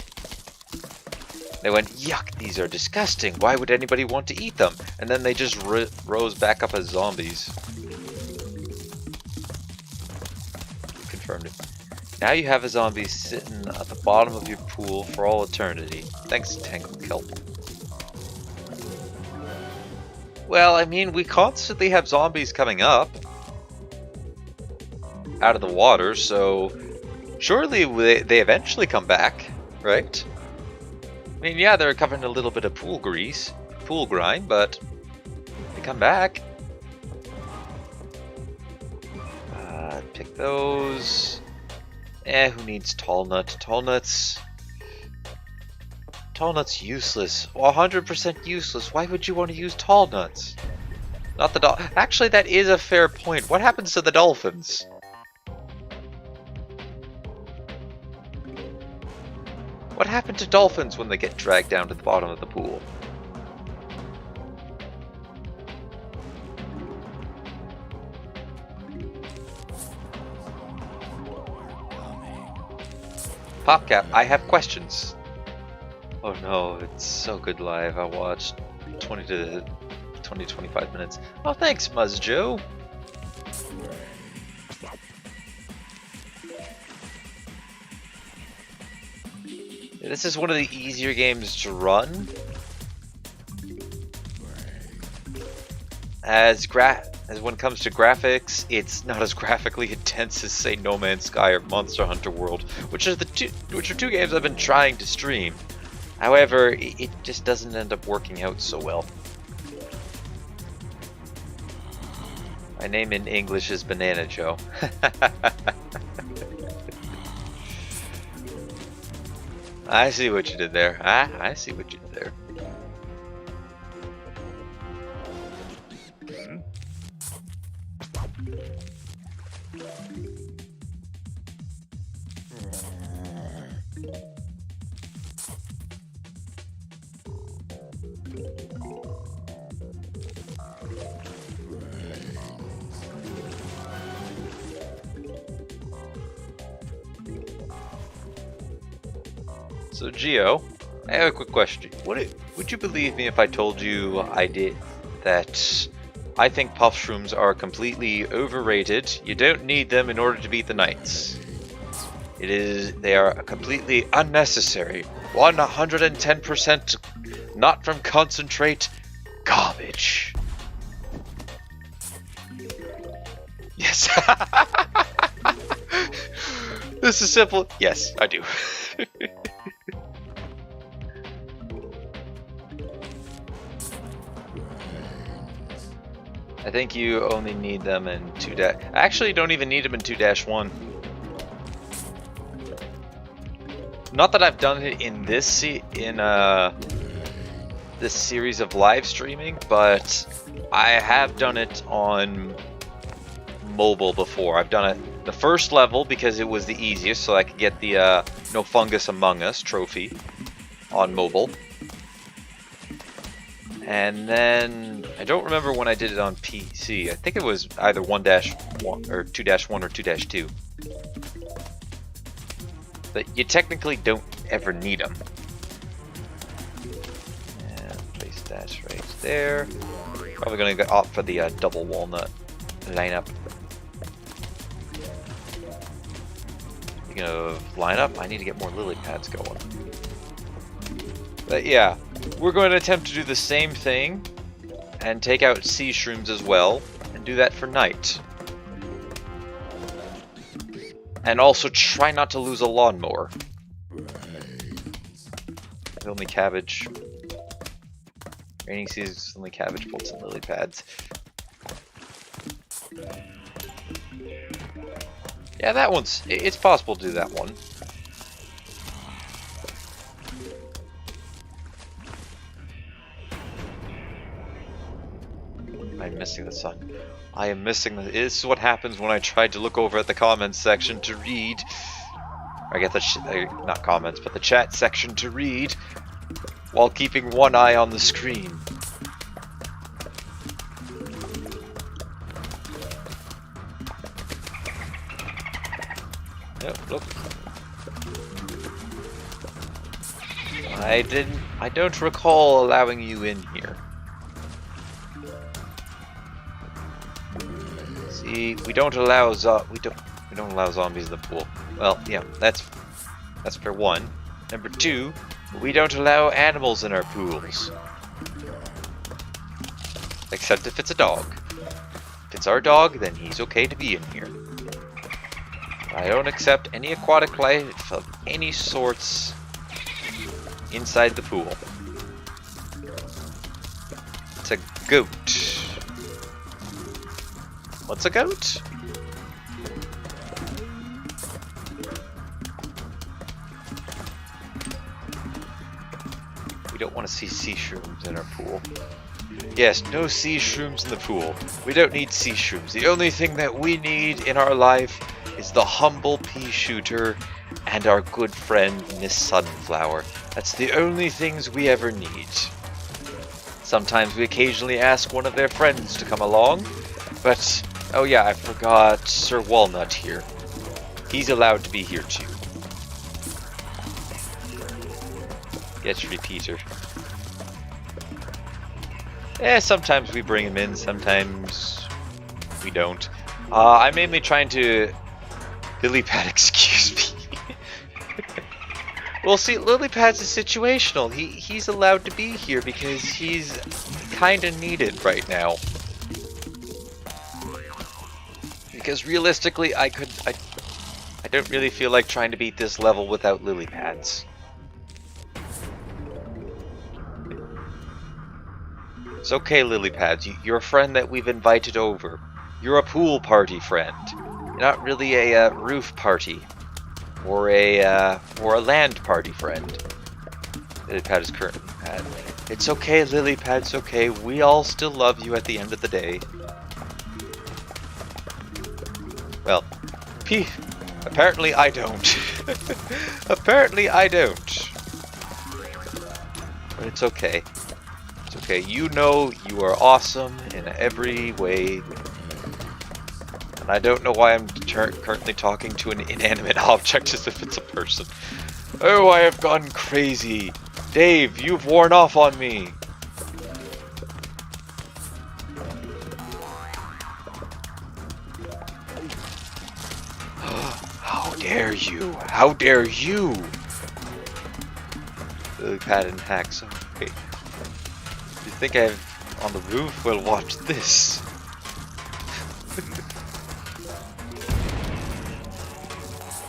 They went, yuck, these are disgusting. Why would anybody want to eat them? And then they just rose back up as zombies. Confirmed it. Now you have a zombie sitting at the bottom of your pool for all eternity. Thanks, Tangled Kelp. Well, I mean, we constantly have zombies coming up out of the water, so surely they eventually come back, right? I mean, yeah, they're covered in a little bit of pool grime, but they come back. Pick those. Who needs tall nut? Tall nuts useless. 100% useless. Why would you want to use tall nuts? Not the Actually, that is a fair point. What happens to the dolphins? What happened to dolphins when they get dragged down to the bottom of the pool? PopCap, I have questions. Oh no, it's so good live. I watched 25 minutes. Oh, thanks, Muzzjoe. This is one of the easier games to run. As when it comes to graphics, it's not as graphically intense as, say, No Man's Sky or Monster Hunter World, which are two games I've been trying to stream. However, it just doesn't end up working out so well. My name in English is Banana Joe. I see what you did there. I see what you did there. So Geo, I have a quick question. Would you believe me if I told you that I think puff shrooms are completely overrated? You don't need them in order to beat the knights. They are completely unnecessary. 110% not from concentrate garbage. Yes. This is simple. Yes, I do. I think you only need them in 2-. Actually, you don't even need them in 2-1. Not that I've done it in this series of live streaming, but I have done it on mobile before. I've done it the first level because it was the easiest, so I could get the No Fungus Among Us trophy on mobile. And then I don't remember when I did it on PC. I think it was either 1-1 or 2-1 or 2-2. But you technically don't ever need them. And place that right there. Probably going to opt for the double walnut lineup. Speaking of lineup, I need to get more lily pads going. But yeah, we're going to attempt to do the same thing and take out sea shrooms as well, and do that for night. And also try not to lose a lawnmower. Only cabbage. Raining seasons, only cabbage, bolts, and lily pads. Yeah, that one's... It's possible to do that one. I'm missing the sun. I am missing the... This is what happens when I tried to look over at the comments section to read. I get the... not comments, but the chat section to read while keeping one eye on the screen. Yep, look. I don't recall allowing you in here. See, we don't allow zombies in the pool. Well, yeah, that's for one. Number two, we don't allow animals in our pools. Except if it's a dog. If it's our dog, then he's okay to be in here. I don't accept any aquatic life of any sorts inside the pool. It's a goat. What's a goat? We don't want to see sea shrooms in our pool. Yes, no sea shrooms in the pool. We don't need sea shrooms. The only thing that we need in our life is the humble pea shooter and our good friend Miss Sunflower. That's the only things we ever need. Sometimes we occasionally ask one of their friends to come along, but oh yeah, I forgot Sir Walnut here. He's allowed to be here too. Get your repeater. Sometimes we bring him in, sometimes we don't. I'm mainly trying to... Lilypad, excuse me. Well, see, Lilypad's is situational. He's allowed to be here because he's kinda needed right now. Because realistically, I don't really feel like trying to beat this level without Lilypads. It's okay, Lilypads. You're a friend that we've invited over. You're a pool party friend. You're not really a roof party. or a land party friend. Lilypad is currently mad. It's okay, Lilypad, it's okay. We all still love you at the end of the day. Well, apparently I don't. Apparently I don't. But it's okay. It's okay. You know you are awesome in every way. And I don't know why I'm currently talking to an inanimate object as if it's a person. Oh, I have gone crazy. Dave, you've worn off on me. How dare you? How dare you? Lilypad and hacks. Okay. You think I'm on the roof? Well, watch this.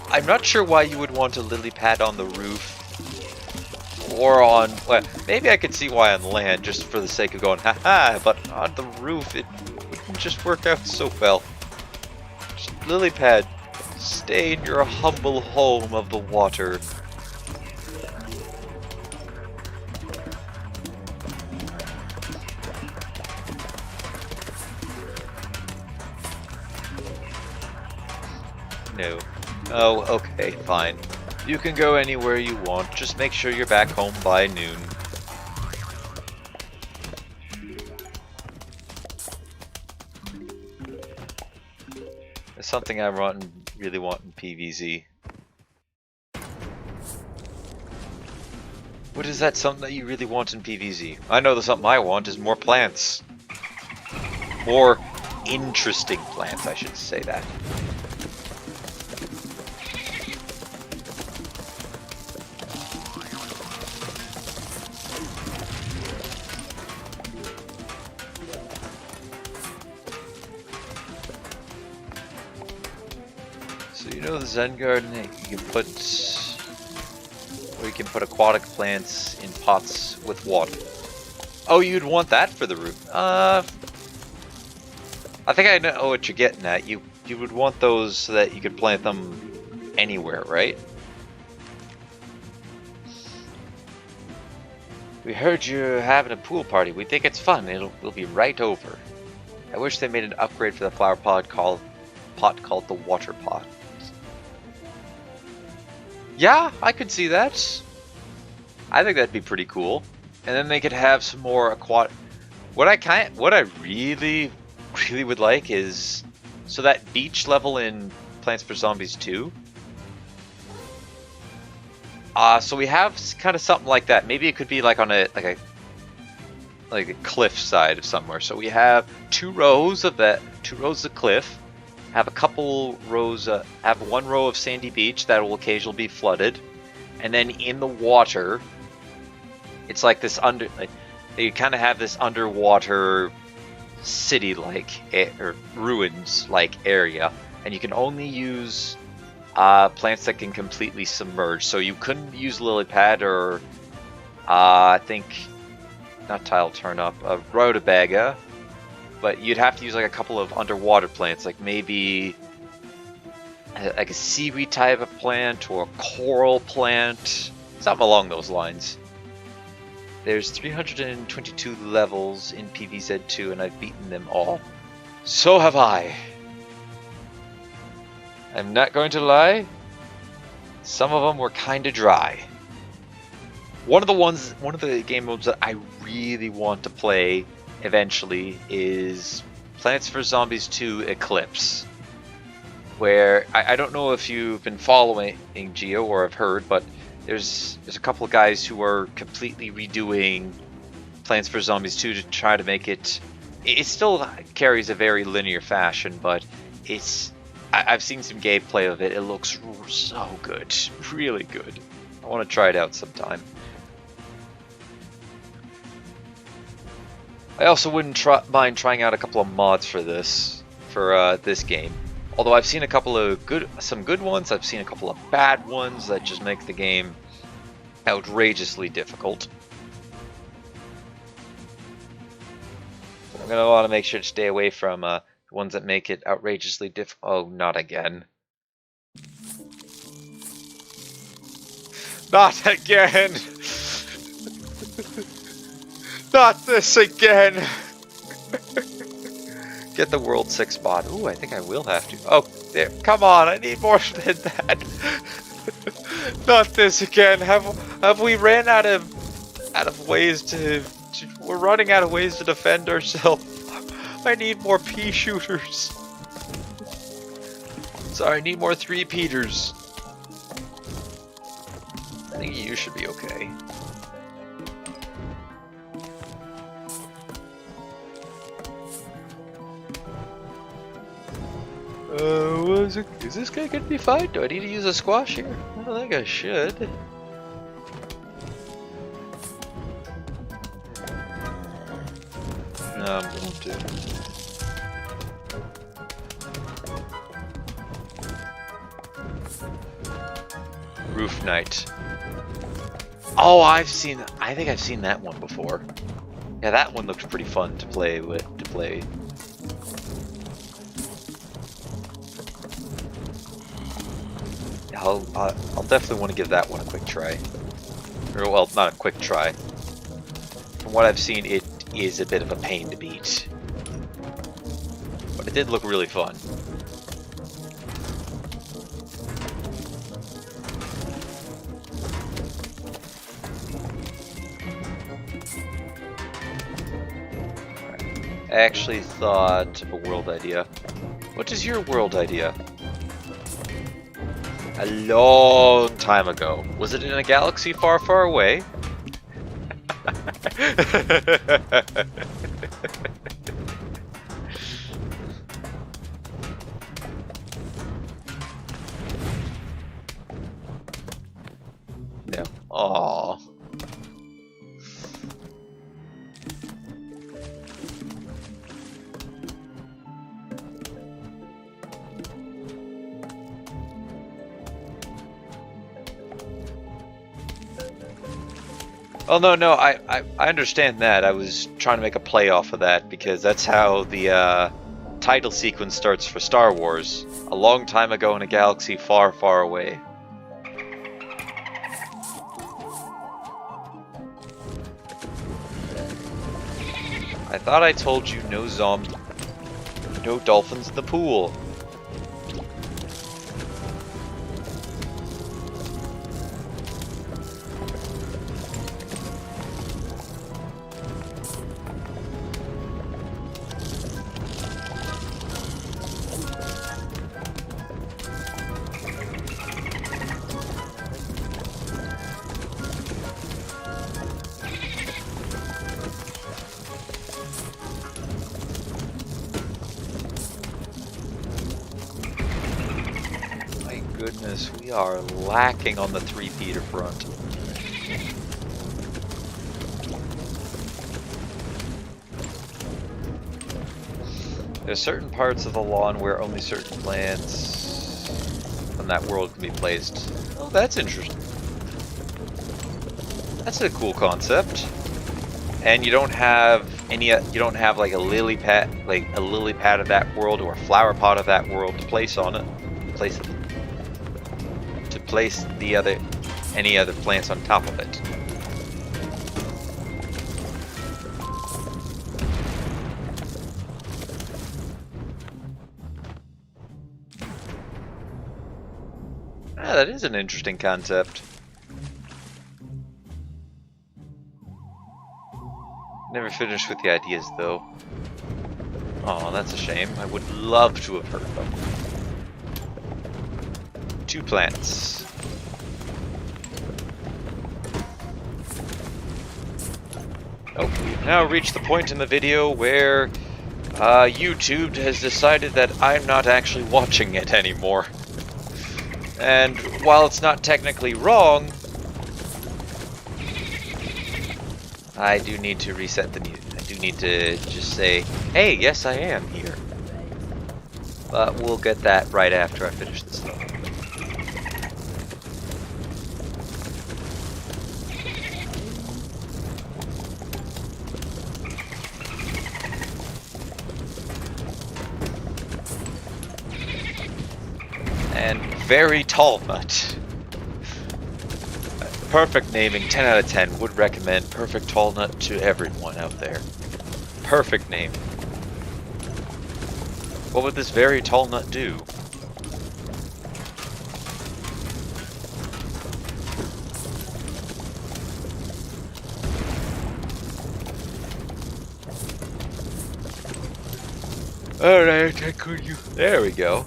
I'm not sure why you would want a Lilypad on the roof. Or on, well, maybe I could see why on land, just for the sake of going, haha, but on the roof, it wouldn't just work out so well. Just, Lilypad, stay in your humble home of the water. No. Oh, okay, fine. You can go anywhere you want, just make sure you're back home by noon. It's something I really want in PvZ. What is that something that you really want in PvZ? I know the something I want is more plants. More interesting plants, I should say that. You know the Zen Garden, you can put aquatic plants in pots with water. Oh, you'd want that for the roof. I think I know what you're getting at. You would want those so that you could plant them anywhere, right? We heard you're having a pool party. We think it's fun. We'll be right over. I wish they made an upgrade for the flower pot called the water pot. Yeah, I could see that. I think that'd be pretty cool. And then they could have some more aquatic. What I really would like is so that beach level in Plants vs Zombies 2. So we have kind of something like that. Maybe it could be like on a cliff side of somewhere. So we have two rows of cliff. Have a couple rows, have one row of sandy beach that will occasionally be flooded, and then in the water, it's like this you kind of have this underwater city-like or ruins-like area, and you can only use plants that can completely submerge. So you couldn't use Lilypad or I think not tile turnip, rutabaga. But you'd have to use like a couple of underwater plants, like maybe like a seaweed type of plant or a coral plant, something along those lines. There's 322 levels in PvZ2 and I've beaten them all. So have I. I'm not going to lie, some of them were kind of dry. One of the game modes that I really want to play eventually is Plants vs Zombies 2 Eclipse, where I don't know if you've been following Geo or have heard, but there's a couple of guys who are completely redoing Plants vs Zombies 2 to try to make it still carries a very linear fashion, but I've seen some gameplay of it. It looks so good, really good. I want to try it out sometime. I also wouldn't mind trying out a couple of mods for this game. Although I've seen a couple of some good ones, I've seen a couple of bad ones that just make the game outrageously difficult. I'm gonna want to make sure to stay away from ones that make it outrageously difficult. Oh, not again. Not again! Not this again! Get the world 6 spot. Ooh, I think I will have to. Oh, there. Come on, I need more than that. Not this again. Have we ran out of ways to we're running out of ways to defend ourselves. I need more pea shooters. Sorry, I need more 3-peaters. I think you should be okay. Is this guy gonna be fine? Do I need to use a squash here? I don't think I should. No, I'm going to. Roof Knight. Oh, I think I've seen that one before. Yeah, that one looked pretty fun to play with. I'll definitely want to give that one a quick try. Or, well, not a quick try. From what I've seen, it is a bit of a pain to beat. But it did look really fun. I actually thought of a world idea. What is your world idea? A long time ago. Was it in a galaxy far, far away? Yeah. Aww. Oh no, I understand that. I was trying to make a play off of that because that's how the title sequence starts for Star Wars. A long time ago in a galaxy far, far away. I thought I told you no dolphins in the pool. Goodness, we are lacking on the 3-peater front. There's certain parts of the lawn where only certain plants from that world can be placed. Oh, that's interesting. That's a cool concept. And you don't have like a lily pad, of that world or a flower pot of that world to place on it. Place any other plants on top of it. Ah, that is an interesting concept. Never finished with the ideas though. Oh, that's a shame. I would love to have heard them. 2 plants. Oh, we've now reached the point in the video where YouTube has decided that I'm not actually watching it anymore. And while it's not technically wrong, I do need to reset the mute. I do need to just say, hey, yes I am here. But we'll get that right after I finish this level. And very tall nut. Perfect naming, 10 out of 10. Would recommend Perfect Tall Nut to everyone out there. Perfect name. What would this very tall nut do? Alright, there we go.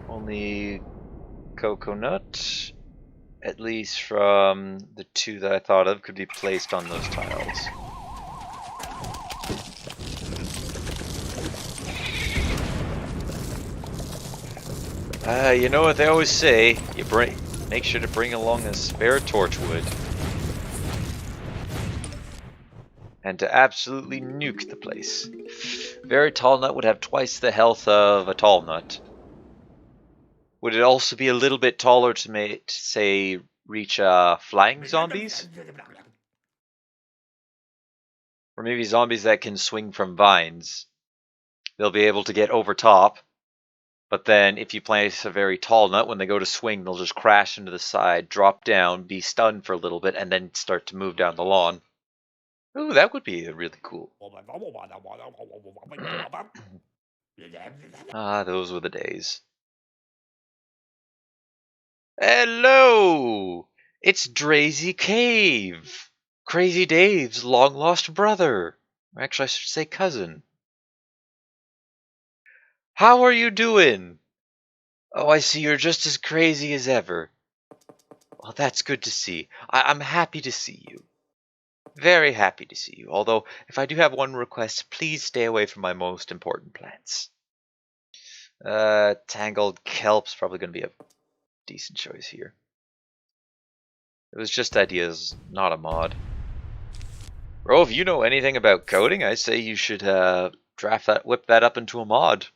Only coconut, at least from the two that I thought of, could be placed on those tiles. You know what they always say, make sure to bring along a spare torchwood. And to absolutely nuke the place. Very tall nut would have twice the health of a tall nut. Would it also be a little bit taller to say, reach flying zombies? Or maybe zombies that can swing from vines. They'll be able to get over top. But then if you place a very tall nut, when they go to swing, they'll just crash into the side, drop down, be stunned for a little bit, and then start to move down the lawn. Ooh, that would be really cool. Ah, those were the days. Hello! It's Drazy Cave! Crazy Dave's long-lost brother. Or actually, I should say cousin. How are you doing? Oh, I see you're just as crazy as ever. Well, that's good to see. I'm happy to see you. Very happy to see you. Although, if I do have one request, please stay away from my most important plants. Tangled Kelp's probably going to be a decent choice here. It was just ideas, not a mod. Bro, if you know anything about coding, I say you should whip that up into a mod.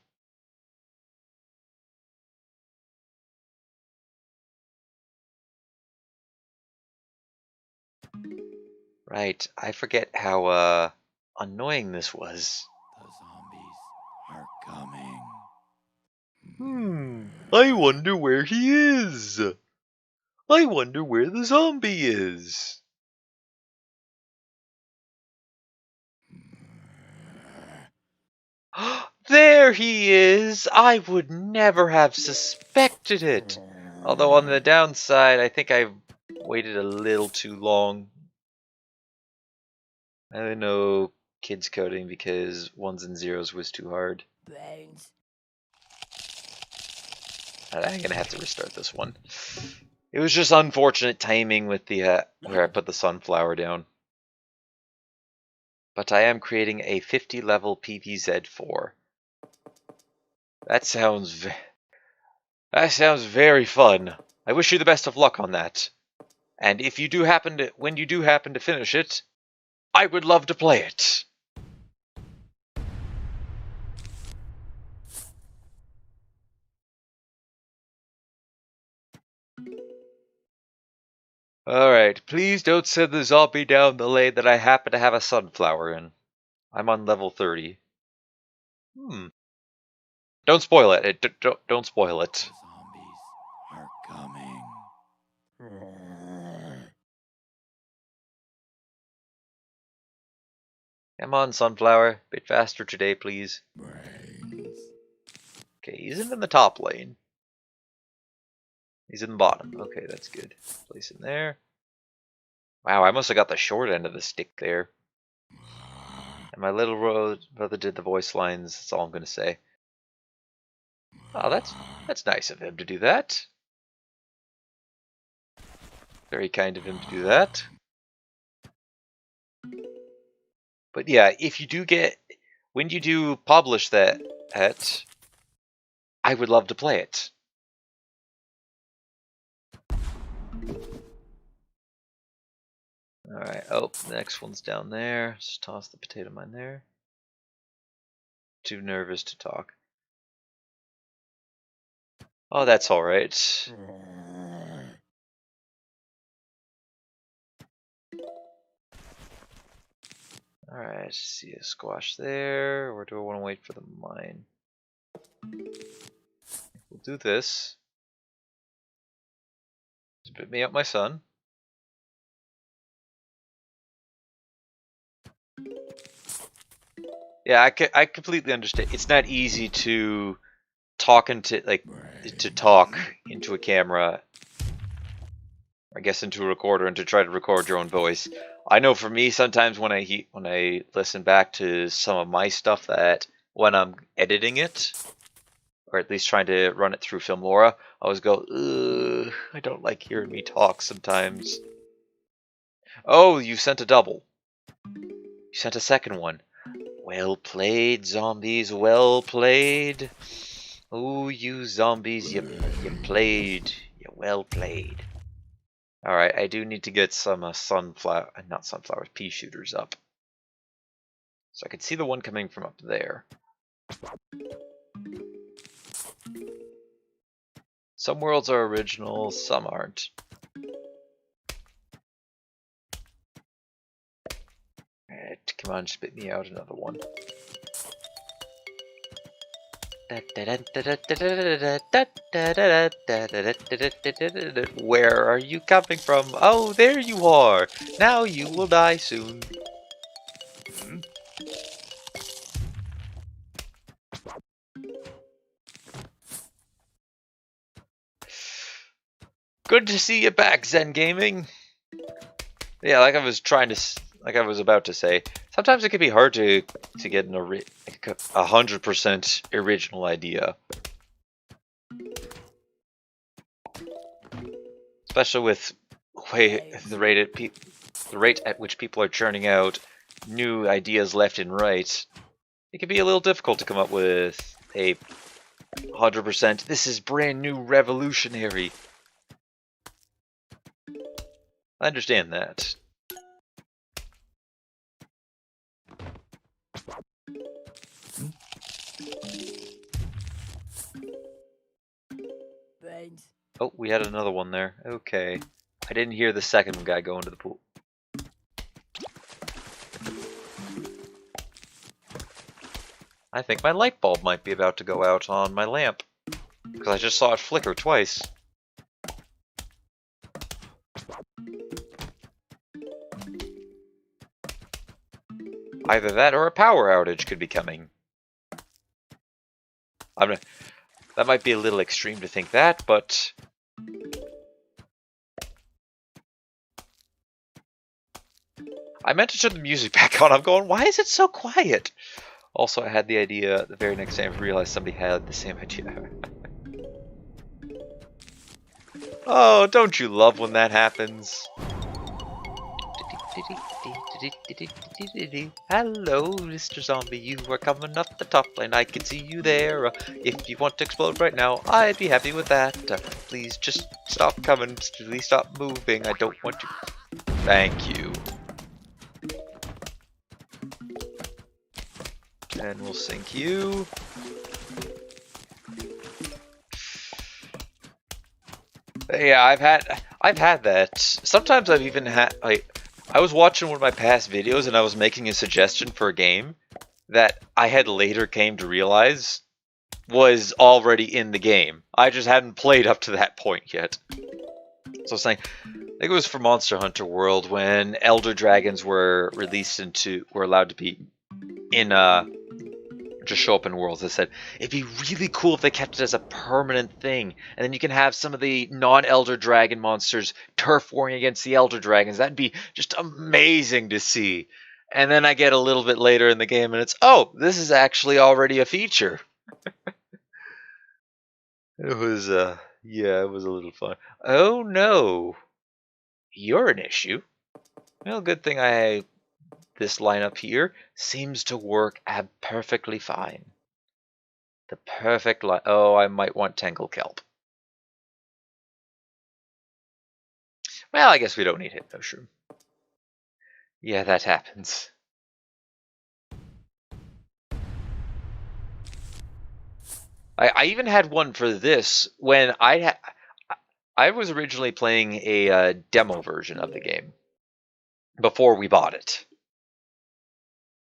Right, I forget how annoying this was. The zombies are coming. I wonder where he is. I wonder where the zombie is. There he is! I would never have suspected it. Although on the downside, I think I've waited a little too long. I didn't know kids coding because ones and zeros was too hard. Brains. I'm gonna have to restart this one. It was just unfortunate timing with the where I put the sunflower down. But I am creating a 50 level PVZ4. That sounds very fun. I wish you the best of luck on that. And if you do happen to, when you do happen to finish it, I would love to play it. Alright, please don't send the zombie down the lane that I happen to have a sunflower in. I'm on level 30. Don't spoil it. Don't spoil it. The zombies are coming. Come on, sunflower. Bit faster today, please. Brains. Okay, he's in the top lane. He's in the bottom. Okay, that's good. Place him there. Wow, I must have got the short end of the stick there. And my little brother did the voice lines. That's all I'm gonna say. Oh, that's nice of him to do that. Very kind of him to do that. But yeah, if you do when you do publish that, I would love to play it. Alright, oh, the next one's down there. Just toss the potato mine there. Too nervous to talk. Oh, that's alright. Alright, see a squash there. Or do I want to wait for the mine? We'll do this. Spit me out, my son. Yeah, I completely understand. It's not easy to talk into talk into a camera, I guess into a recorder, and to try to record your own voice. I know for me, sometimes when I listen back to some of my stuff, that when I'm editing it, or at least trying to run it through Filmora, I always go, ugh, I don't like hearing me talk sometimes. Oh, you sent a double. You sent a second one. Well played, zombies. Well played. Oh, you zombies, you played. You well played. Alright, I do need to get some not sunflowers, pea shooters up. So I can see the one coming from up there. Some worlds are original, some aren't. Alright, come on, spit me out another one. Where are you coming from? Oh, there you are! Now you will die soon. Good to see you back, Zen Gaming. Yeah, like I was about to say, sometimes it can be hard to get an 100% original idea, especially with the rate at which people are churning out new ideas left and right. It can be a little difficult to come up with a 100%. This is brand new, revolutionary. I understand that. Brains. Oh, we had another one there. Okay. I didn't hear the second guy go into the pool. I think my light bulb might be about to go out on my lamp, because I just saw it flicker twice. Either that or a power outage could be coming. That might be a little extreme to think that, but I meant to turn the music back on. I'm going, why is it so quiet? Also, I had the idea the very next day I realized somebody had the same idea. Oh, don't you love when that happens? Hello, Mr. Zombie, you are coming up the top lane. I can see you there. If you want to explode right now, I'd be happy with that. Please just stop coming. Please stop moving. I don't want you. Thank you. And we'll sink you. Yeah, I've had that. Sometimes I've even had I was watching one of my past videos and I was making a suggestion for a game that I had later came to realize was already in the game. I just hadn't played up to that point yet. So I was saying, I think it was for Monster Hunter World when Elder Dragons were allowed to be in just show up in worlds. I said it'd be really cool if they kept it as a permanent thing, and then you can have some of the non-Elder Dragon monsters turf warring against the Elder Dragons. That'd be just amazing to see. And then I get a little bit later in the game and it's, oh, this is actually already a feature. It was yeah, it was a little fun. Oh no, you're an issue. Well, good thing this lineup here seems to work perfectly fine. The perfect oh, I might want Tangle Kelp. Well, I guess we don't need Hypno Shroom. Yeah, that happens. I even had one for this when I was originally playing a demo version of the game before we bought it.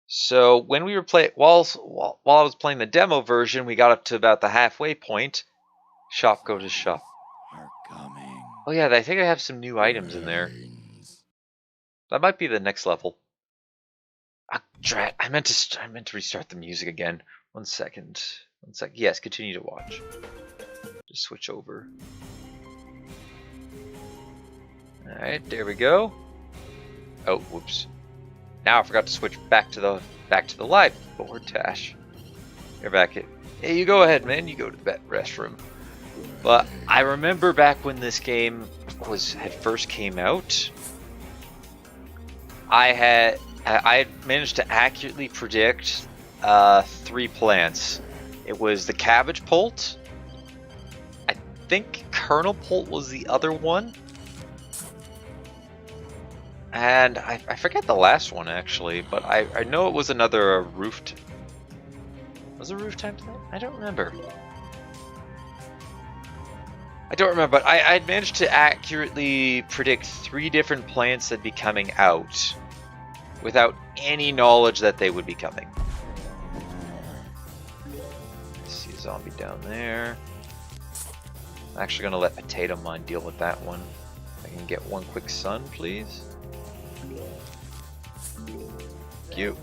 So when we were while I was playing the demo version, we got up to about the halfway point. Shop, go to shop. Are coming. Oh yeah, I think I have some new items in there. Brains. That might be the next level. Ah, drat! I meant to restart the music again. 1 second. 1 second. Yes, continue to watch. Just switch over. All right, there we go. Oh, whoops. Now I forgot to switch back to the live board, Tash. You're back at. Hey, you go ahead, man. You go to the restroom. But I remember back when this game had first came out, I had managed to accurately predict 3 plants. It was the cabbage pult. I think Colonel Pult was the other one. And I forget the last one actually, but I know it was another roofed. Was it roof time plant? I don't remember. But I managed to accurately predict 3 different plants that'd be coming out without any knowledge that they would be coming. See a zombie down there. I'm actually gonna let Potato Mine deal with that one. If I can get one quick sun, please. Thank you.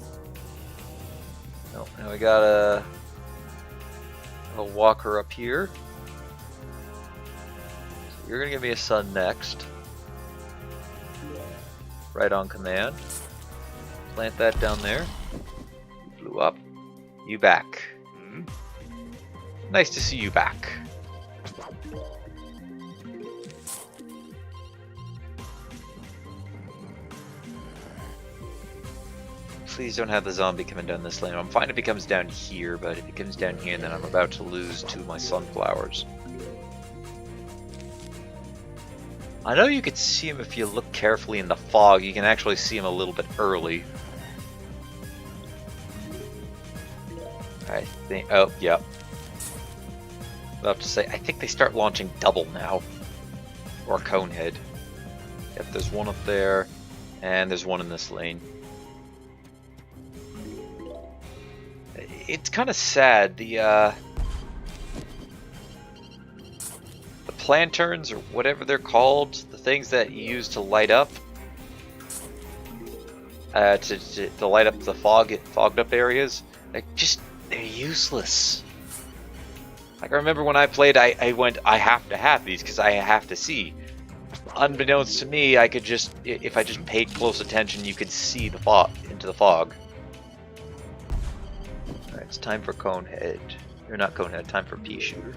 Oh, now we got a walker up here. So you're gonna give me a sun next. Right on command. Plant that down there. You blew up. You back. Nice to see you back. Please don't have the zombie coming down this lane. I'm fine if it comes down here, but if it comes down here, then I'm about to lose 2 of my sunflowers. I know you could see him if you look carefully in the fog. You can actually see him a little bit early. I think. Oh, yep. I have to say, I think they start launching double now, or Conehead. Yep, there's one up there, and there's one in this lane. It's kind of sad. The planterns, or whatever they're called, the things that you use to light up, to light up the fogged up areas, they're useless. Like I remember when I played, I went, I have to have these because I have to see. Unbeknownst to me, I could just, if I just paid close attention, you could see the fog into the fog. Alright, it's time for Conehead. Or not Conehead, time for Pea Shooter.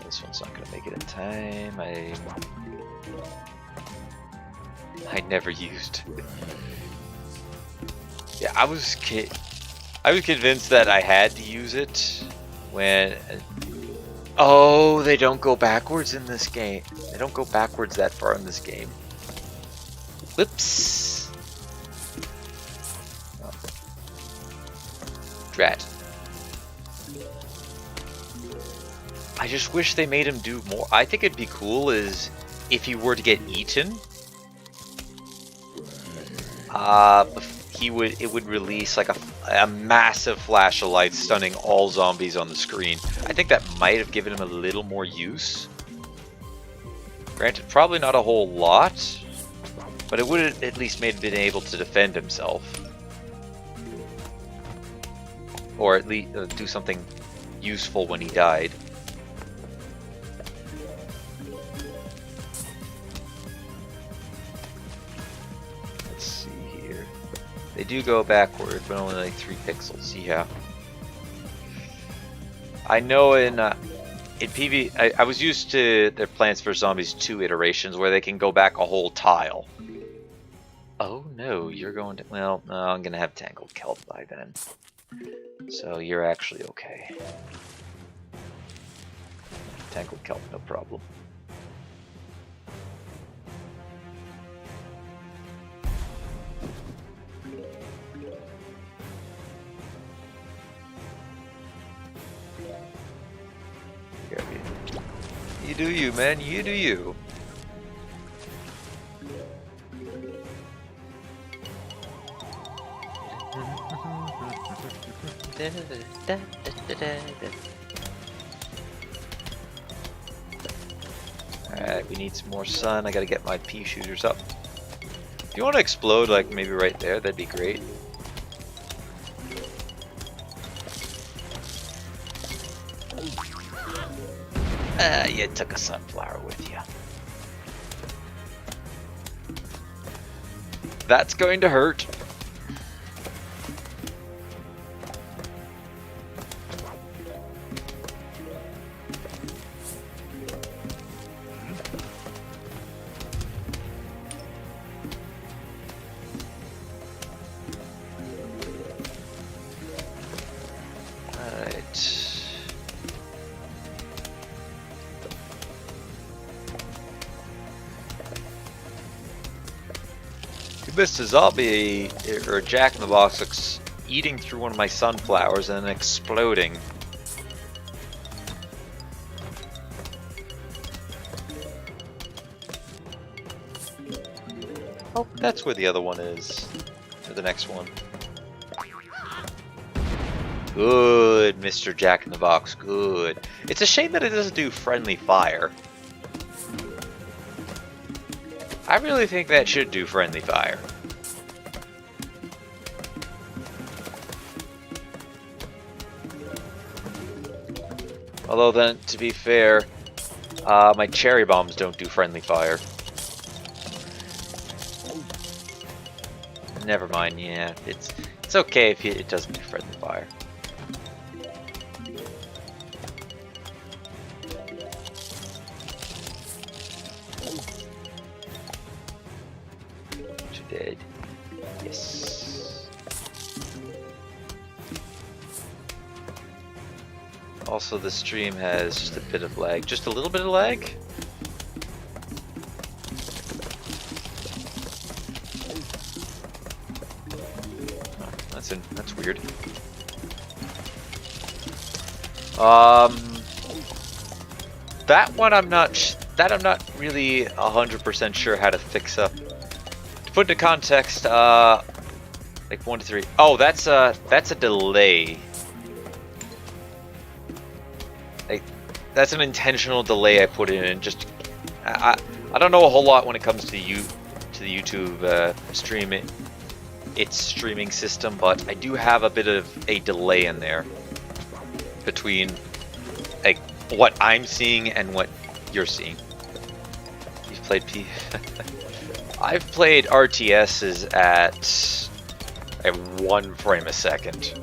This one's not gonna make it in time. I never used. Yeah, I was convinced that I had to use it when. Oh, they don't go backwards in this game. They don't go backwards that far in this game. Whoops. Oh. Drat. I just wish they made him do more. I think it'd be cool is if he were to get eaten. It would release like a massive flash of light, stunning all zombies on the screen. I think that might have given him a little more use. Granted, probably not a whole lot, but it would have at least made him been able to defend himself, or at least do something useful when he died. They do go backward, but only like 3 pixels. Yeah. I know in PV, I was used to their Plants vs Zombies 2 iterations where they can go back a whole tile. Oh no, you're going to. Well, no, I'm gonna have Tangled Kelp by then, so you're actually okay. Tangled Kelp, no problem. You do you, man. You do you. Alright, we need some more sun. I gotta get my pea shooters up. If you want to explode, like maybe right there, that'd be great. You took a sunflower with you. That's going to hurt. Mr. Zombie or Jack in the Box looks eating through one of my sunflowers and then exploding. Oh, that's where the other one is. Or the next one. Good, Mr. Jack in the Box. Good. It's a shame that it doesn't do friendly fire. I really think that should do friendly fire. Although then, to be fair, my cherry bombs don't do friendly fire. Never mind, yeah, it's okay if it doesn't do friendly fire. Dead. Yes. Also, the stream has just a bit of lag. Just a little bit of lag? Oh, that's weird. That one I'm not really 100% sure how to fix up. To put into context, like 1 to 3. Oh, that's a delay. Like, that's an intentional delay I put in. Just I don't know a whole lot when it comes to the YouTube its streaming system, but I do have a bit of a delay in there between like what I'm seeing and what you're seeing. You've played P. I've played RTSs at 1 frame a second.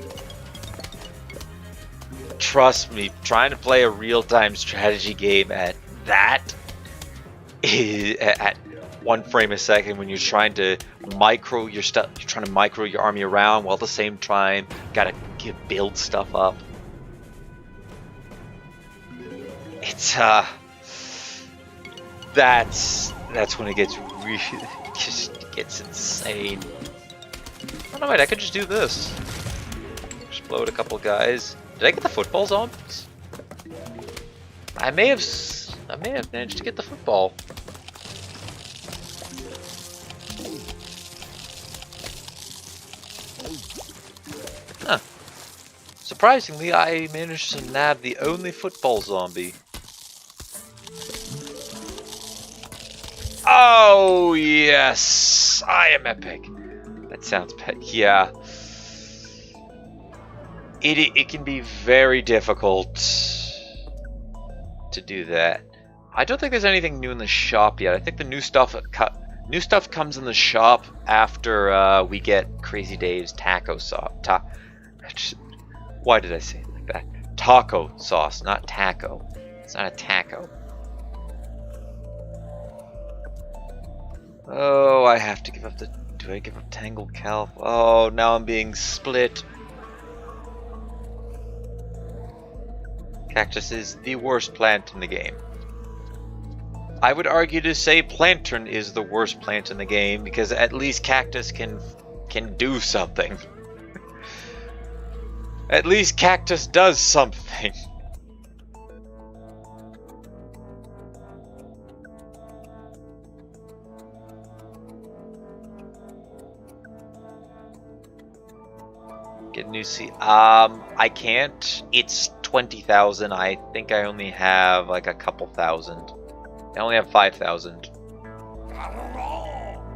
Trust me, trying to play a real-time strategy game at that is at 1 frame a second when you're trying to micro your stuff, you're trying to micro your army around while at the same time gotta build stuff up. It's that's when it gets really just gets insane. Oh no, wait, I could just do this. Explode a couple guys. Did I get the football zombies? I may have managed to get the football. Huh. Surprisingly, I managed to nab the only football zombie. Oh, yes! I am epic. That sounds yeah. It can be very difficult to do that. I don't think there's anything new in the shop yet. I think the new stuff comes in the shop after we get Crazy Dave's taco sauce. Why did I say it like that? Taco sauce, not taco. It's not a taco. Oh, I have to give up the... Do I give up Tangled Kelp? Oh, now I'm being split. Cactus is the worst plant in the game. I would argue to say Planturn is the worst plant in the game because at least Cactus can do something. At least Cactus does something. Get a new seat. I can't. It's 20,000. I think I only have like a couple thousand. I only have 5,000.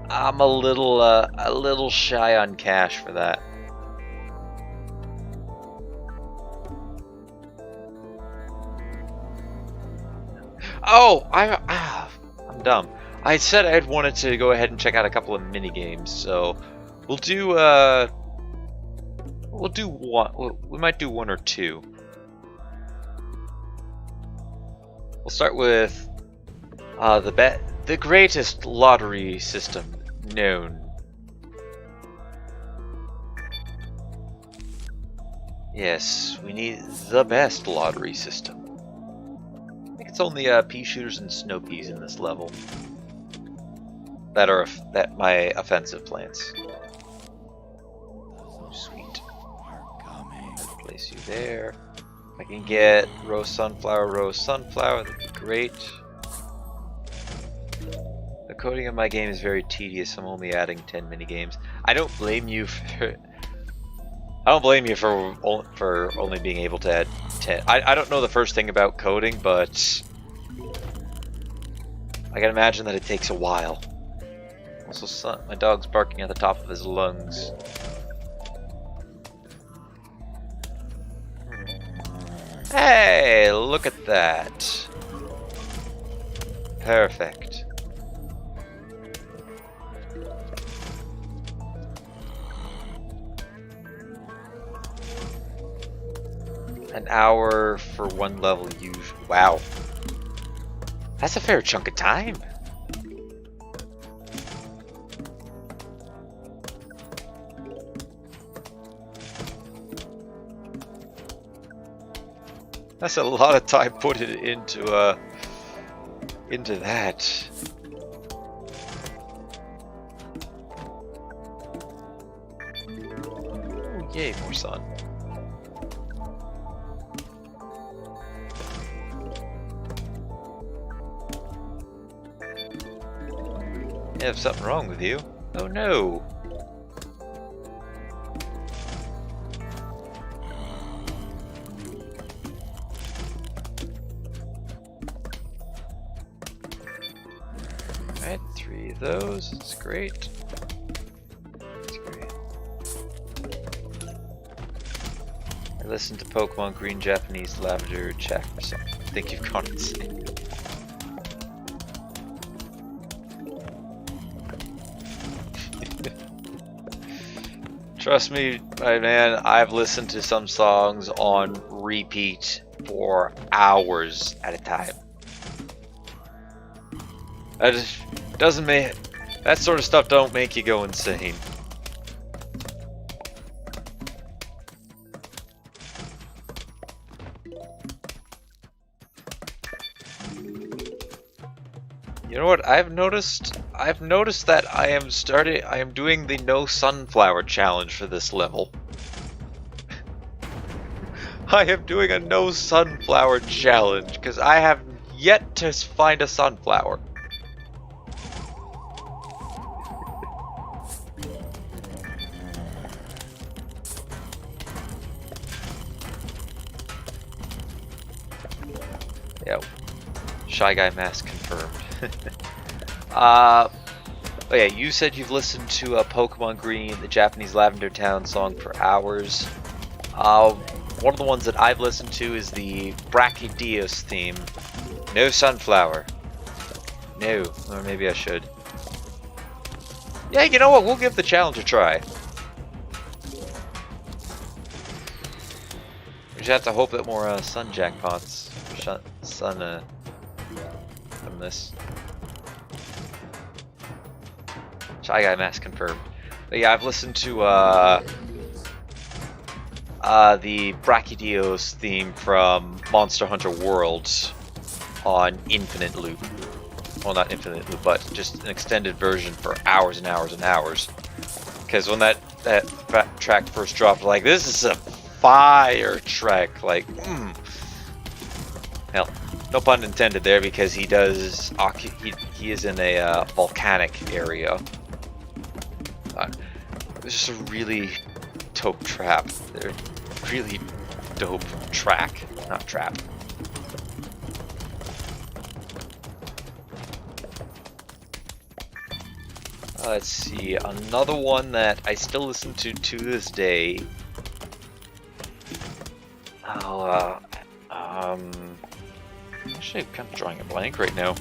I'm a little shy on cash for that. Oh, I'm dumb. I said I wanted to go ahead and check out a couple of mini games, so we'll do one. We might do one or two. We'll start with the greatest lottery system known. Yes, we need the best lottery system. I think it's only pea shooters and snow peas in this level that are my offensive plants. Sweet. Place you there. I can get roast sunflower, that'd be great. The coding of my game is very tedious. I'm only adding 10 mini games. I don't blame you for only being able to add 10. I don't know the first thing about coding, but I can imagine that it takes a while. Also, my dog's barking at the top of his lungs. Hey, look at that. Perfect. An hour for one level usually. Wow. That's a fair chunk of time. That's a lot of time put it into that. Ooh, yay, more sun. You have something wrong with you? Oh no. Alright, 3 of those. That's great. That's great. I listened to Pokemon Green Japanese Lavender Check or something. I think you've gone insane. Trust me, my man, I've listened to some songs on repeat for hours at a time. That just doesn't make that sort of stuff don't make you go insane. You know what I've noticed? I've noticed that I am doing the no sunflower challenge for this level. I am doing a no sunflower challenge because I have yet to find a sunflower. Yep. Shy Guy Mask confirmed. Oh yeah, you said you've listened to Pokemon Green, the Japanese Lavender Town song for hours. One of the ones that I've listened to is the Brachydios theme. No sunflower. No, or maybe I should. Yeah, you know what? We'll give the challenge a try. We just have to hope that more sun jackpots, sun from this. Shy Guy Mask confirmed. But yeah, I've listened to the Brachydios theme from Monster Hunter Worlds on infinite loop. Well, not infinite loop, but just an extended version for hours and hours and hours. Because when that track first dropped, like, this is a fire track. Like, Hell, no pun intended there, because he does he is in a volcanic area. It was just a really dope trap. They're really dope track, not trap. Let's see, another one that I still listen to this day. Oh, actually, I'm kind of drawing a blank right now.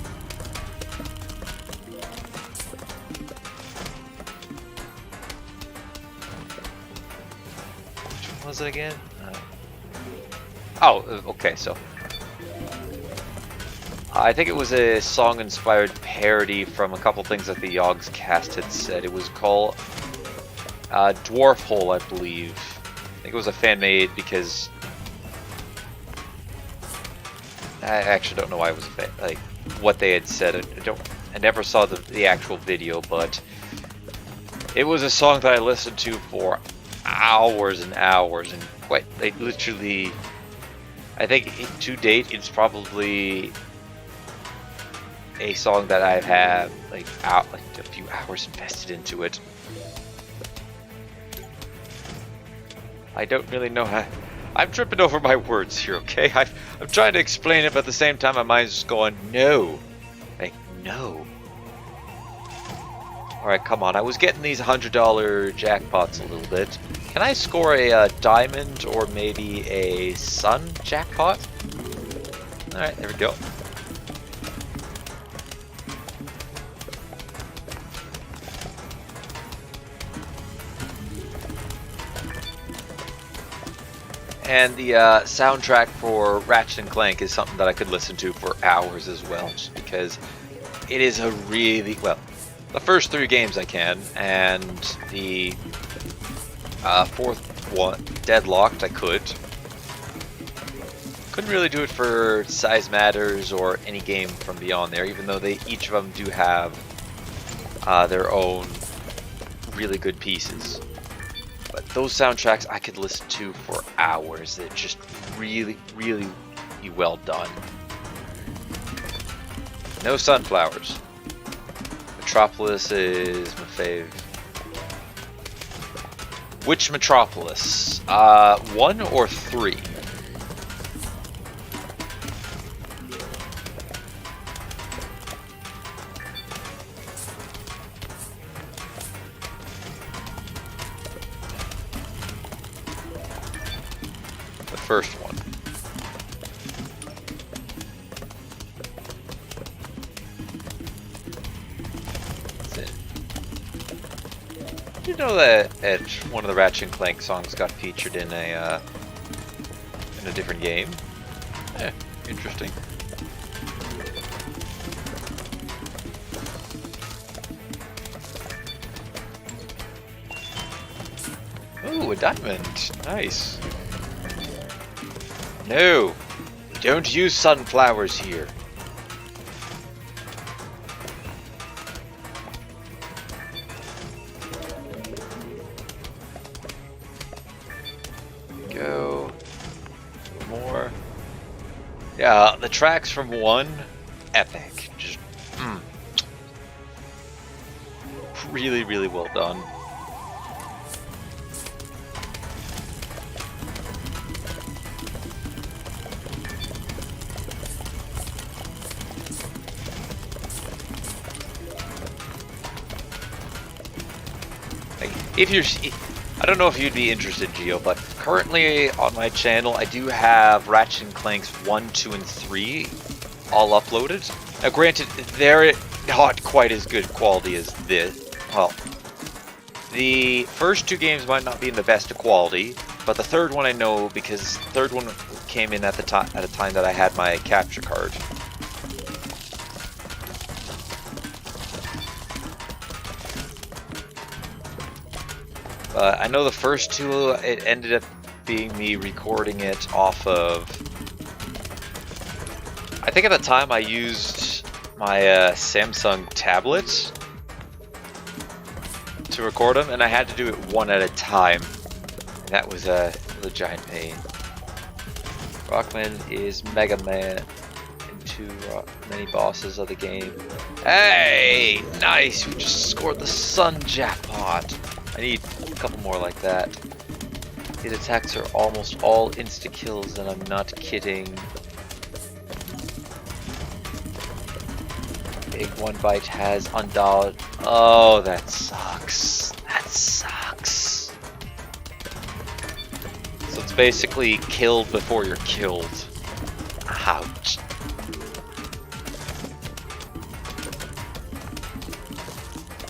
Which one was it again? Okay, so I think it was a song-inspired parody from a couple things that the Yogs cast had said. It was called Dwarf Hole, I believe. I think it was a fan-made because I actually don't know why it was a fan, like what they had said. I never saw the actual video, but it was a song that I listened to for hours and hours, and like literally, I think to date it's probably a song that I've had like a few hours invested into it. I don't really know how. I'm tripping over my words here, okay? I'm trying to explain it, but at the same time my mind's just going, no. Like, no. Alright, come on. I was getting these $100 jackpots a little bit. Can I score a diamond or maybe a sun jackpot? Alright, there we go. And the soundtrack for Ratchet & Clank is something that I could listen to for hours as well, just because it is a really, well, the first 3 games I can, and the 4th one, Deadlocked, I could. Couldn't really do it for Size Matters or any game from beyond there, even though each of them do have their own really good pieces. But those soundtracks I could listen to for hours. They're just really, really well done. No sunflowers. Metropolis is my fave. Which Metropolis? 1 or 3? First one. That's it. Did you know that one of the Ratchet & Clank songs got featured in a different game? Interesting. Ooh, a diamond. Nice. No, we don't use sunflowers here. Go. More. Yeah, the tracks from 1, epic. Just, really, really well done. I don't know if you'd be interested, Geo, but currently on my channel I do have Ratchet & Clanks 1, 2, and 3 all uploaded. Now granted, they're not quite as good quality as this. Well, the first 2 games might not be in the best of quality, but the third one I know because the third one came in at a time that I had my capture card. I know the first 2, it ended up being me recording it off of... I think at the time I used my Samsung tablet to record them, and I had to do it one at a time. And that was a giant pain. Rockman is Mega Man into many bosses of the game. Hey! Nice! We just scored the sun jackpot! I need a couple more like that. Hit attacks are almost all insta-kills, and I'm not kidding. Big One Bite has undodged. Oh, that sucks. That sucks. So it's basically killed before you're killed. Ouch.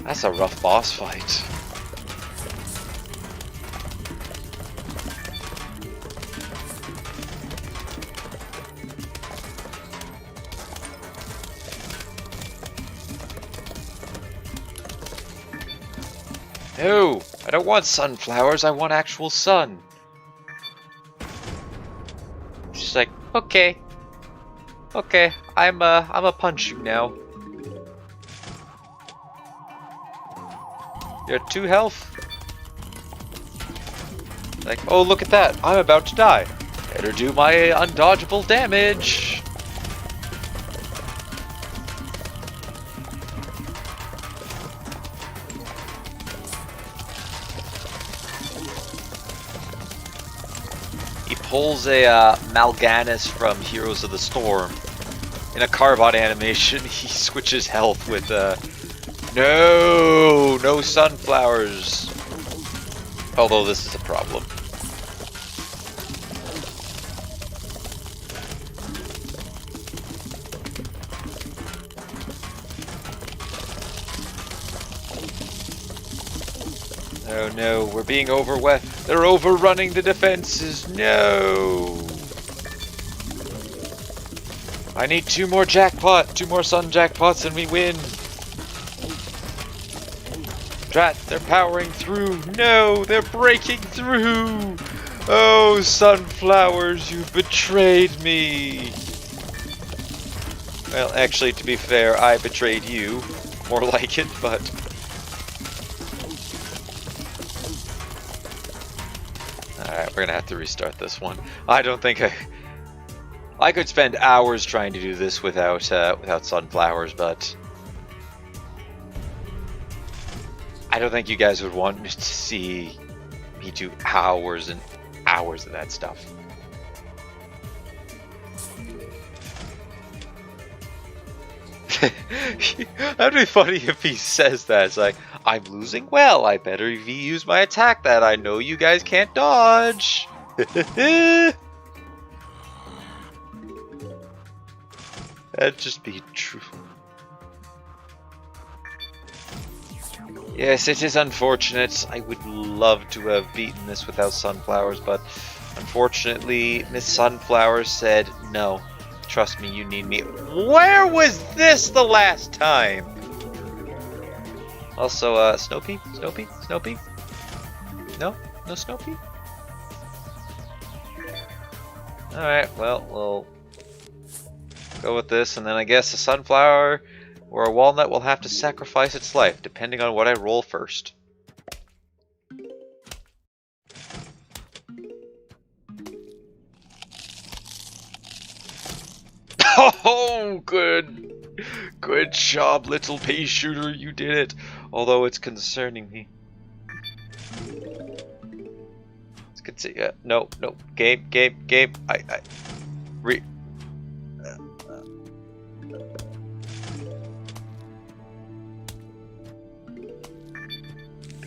That's a rough boss fight. No, I don't want sunflowers, I want actual sun. She's like, okay. Okay, I'ma punch you now. You're at 2 health. Like, oh look at that, I'm about to die. Better do my undodgeable damage. He pulls a Mal'Ganis from Heroes of the Storm. In a Carbot animation, he switches health with no sunflowers. Although this is a problem. Oh no, we're being overwhelmed. They're overrunning the defenses. No! I need 2 more jackpot, 2 more sun jackpots and we win. Drat, they're powering through. No, they're breaking through. Oh, sunflowers, you've betrayed me. Well, actually, to be fair, I betrayed you. More like it, but... Alright, we're gonna have to restart this one. I don't think I could spend hours trying to do this without sunflowers, but I don't think you guys would want to see me do hours and hours of that stuff. That'd be funny if he says that. It's like, I'm losing well, I better use my attack that I know you guys can't dodge. That'd just be true. Yes, it is unfortunate. I would love to have beaten this without sunflowers, but unfortunately, Miss Sunflower said, no, trust me, you need me. Where was this the last time? Also, Snopey? Snopey? Snopey? No? No Snopey? Alright, well, we'll go with this, and then I guess a sunflower or a walnut will have to sacrifice its life, depending on what I roll first. Oh, good. Good job, little pea shooter, you did it. Although it's concerning me. Let's continue. No. Game.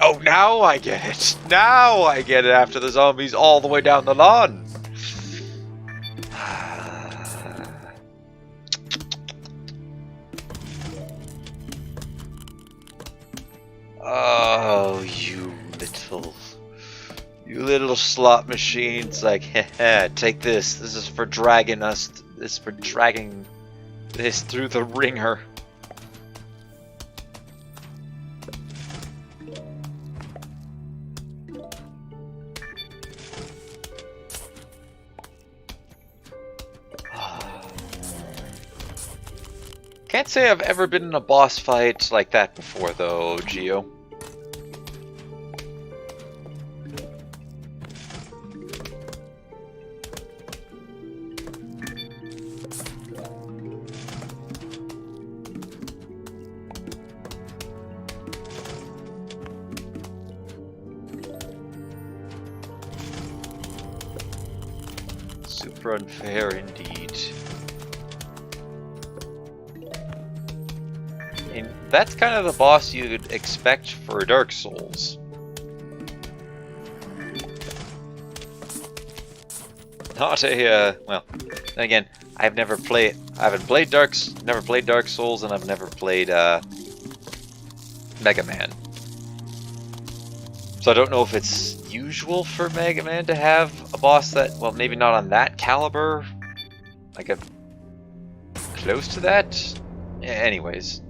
Oh, now I get it. Now I get it after the zombies all the way down the lawn. Oh, you little slot machines! Like, haha, take this. This is for dragging us. This is for dragging this through the ringer. Can't say I've ever been in a boss fight like that before, though, Geo. Super unfair indeed. And that's kind of the boss you'd expect for Dark Souls. Not a well. Then again, I haven't played Dark Souls, and I've never played Mega Man. So I don't know if it's usual for Mega Man to have a boss that, well, maybe not on that caliber, like a close to that. Yeah, anyways,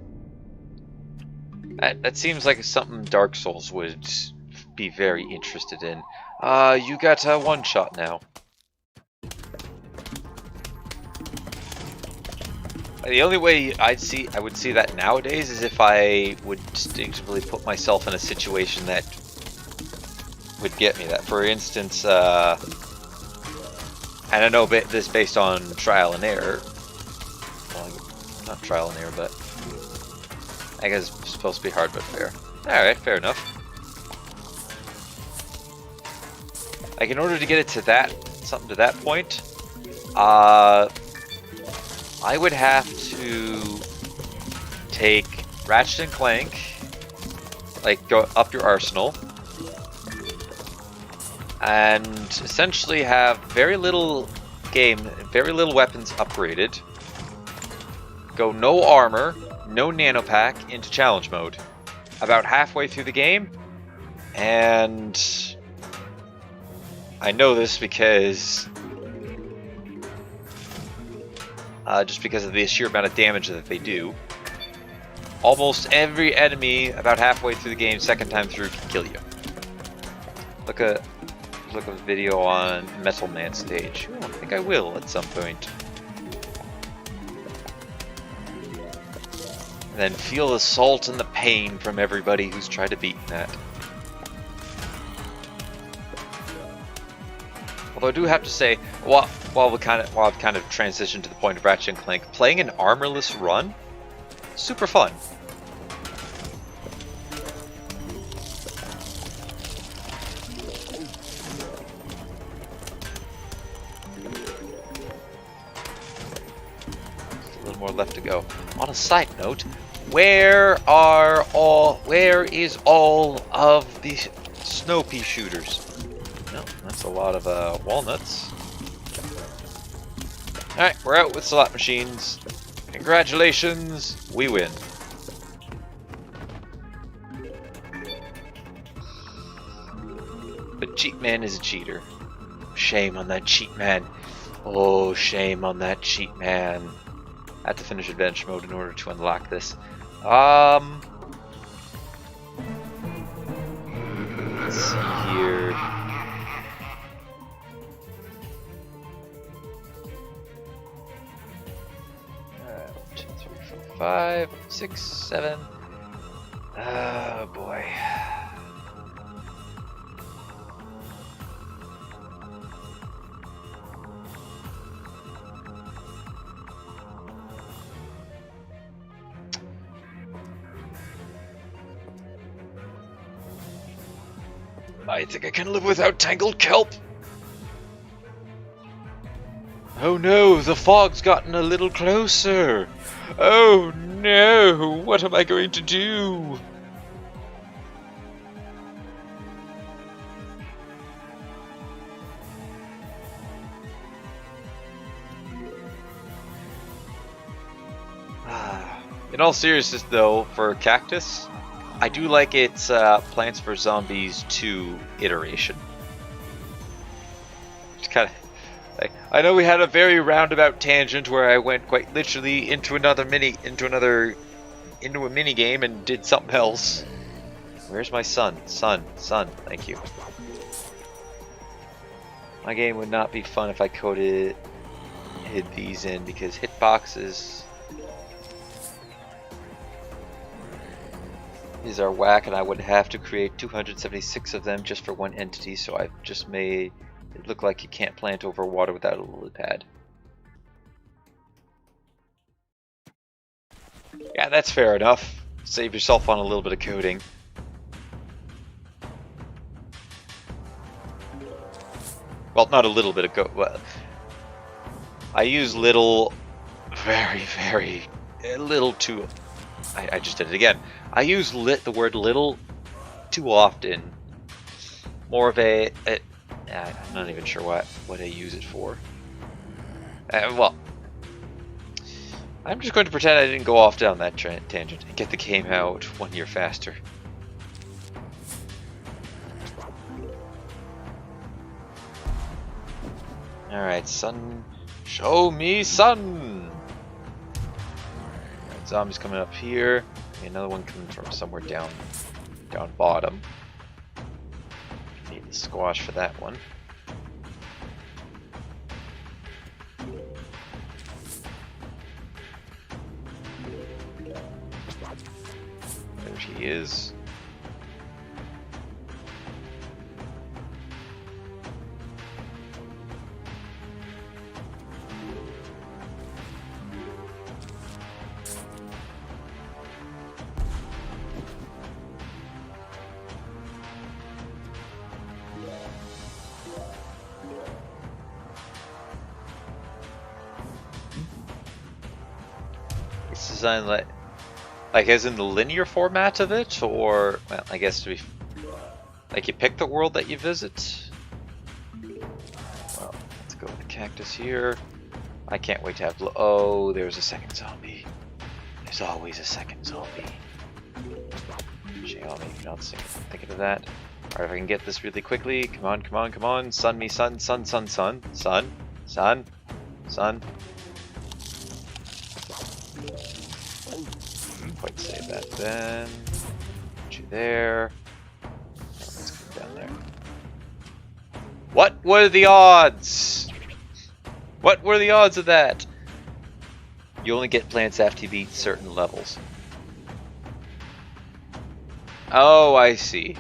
that seems like something Dark Souls would be very interested in. You got one shot now. The only way I would see that nowadays is if I would instinctively put myself in a situation that would get me that. For instance, and I know this based on trial and error. Well, not trial and error, but I guess it's supposed to be hard but fair. Alright, fair enough. Like, in order to get it to that point, I would have to take Ratchet and Clank, like go up your arsenal, and essentially have very little weapons upgraded, go no armor, no nanopack into challenge mode. About halfway through the game, and I know this because just because of the sheer amount of damage that they do. Almost every enemy about halfway through the game, second time through, can kill you. Look at a video on Metal Man stage. Oh, I think I will at some point. And then feel the salt and the pain from everybody who's tried to beat that. Although I do have to say, while I've kind of transitioned to the point of Ratchet and Clank, playing an armorless run, super fun. Just a little more left to go. On a side note, where is all of the snow pea shooters? No, that's a lot of walnuts. Alright, we're out with slot machines. Congratulations, we win. But Cheat Man is a cheater. Shame on that Cheat Man. Oh, shame on that Cheat Man. I have to finish adventure mode in order to unlock this. Let's see here. 5, 6, 7. Oh boy. I think I can live without tangled kelp. Oh no, the fog's gotten a little closer. Oh no, what am I going to do? In all seriousness though, for Cactus, I do like its Plants vs. Zombies 2 iteration. It's kind of... I know we had a very roundabout tangent where I went quite literally into a mini game and did something else. Where's my son? Son, thank you. My game would not be fun if I hid these in, because hitboxes these are whack, and I would have to create 276 of them just for one entity, so I've just made it look like you can't plant over water without a lily pad. Yeah, that's fair enough. Save yourself on a little bit of coding. Well, not a little bit of code. Well, I use little, very, very little too. I just did it again. I use the word little too often. More of I'm not even sure what I use it for. Well, I'm just going to pretend I didn't go off down that tangent and get the game out 1 year faster. Alright, sun. Show me sun! Right, zombies coming up here. Another one coming from somewhere down bottom. Need the squash for that one. There he is. It's designed like as in the linear format of it, or well, I guess to be like you pick the world that you visit. Well, let's go with the cactus here. I can't wait to have. Oh, there's a second zombie. There's always a second zombie. Xiaomi, if you're not thinking of that. Alright, if I can get this really quickly. Come on, come on, come on. Sun me, sun, sun, sun, sun, sun, sun, sun. Quite save that then. Put you there. Let's go down there. What were the odds? What were the odds of that? You only get plants after you beat certain levels. Oh, I see.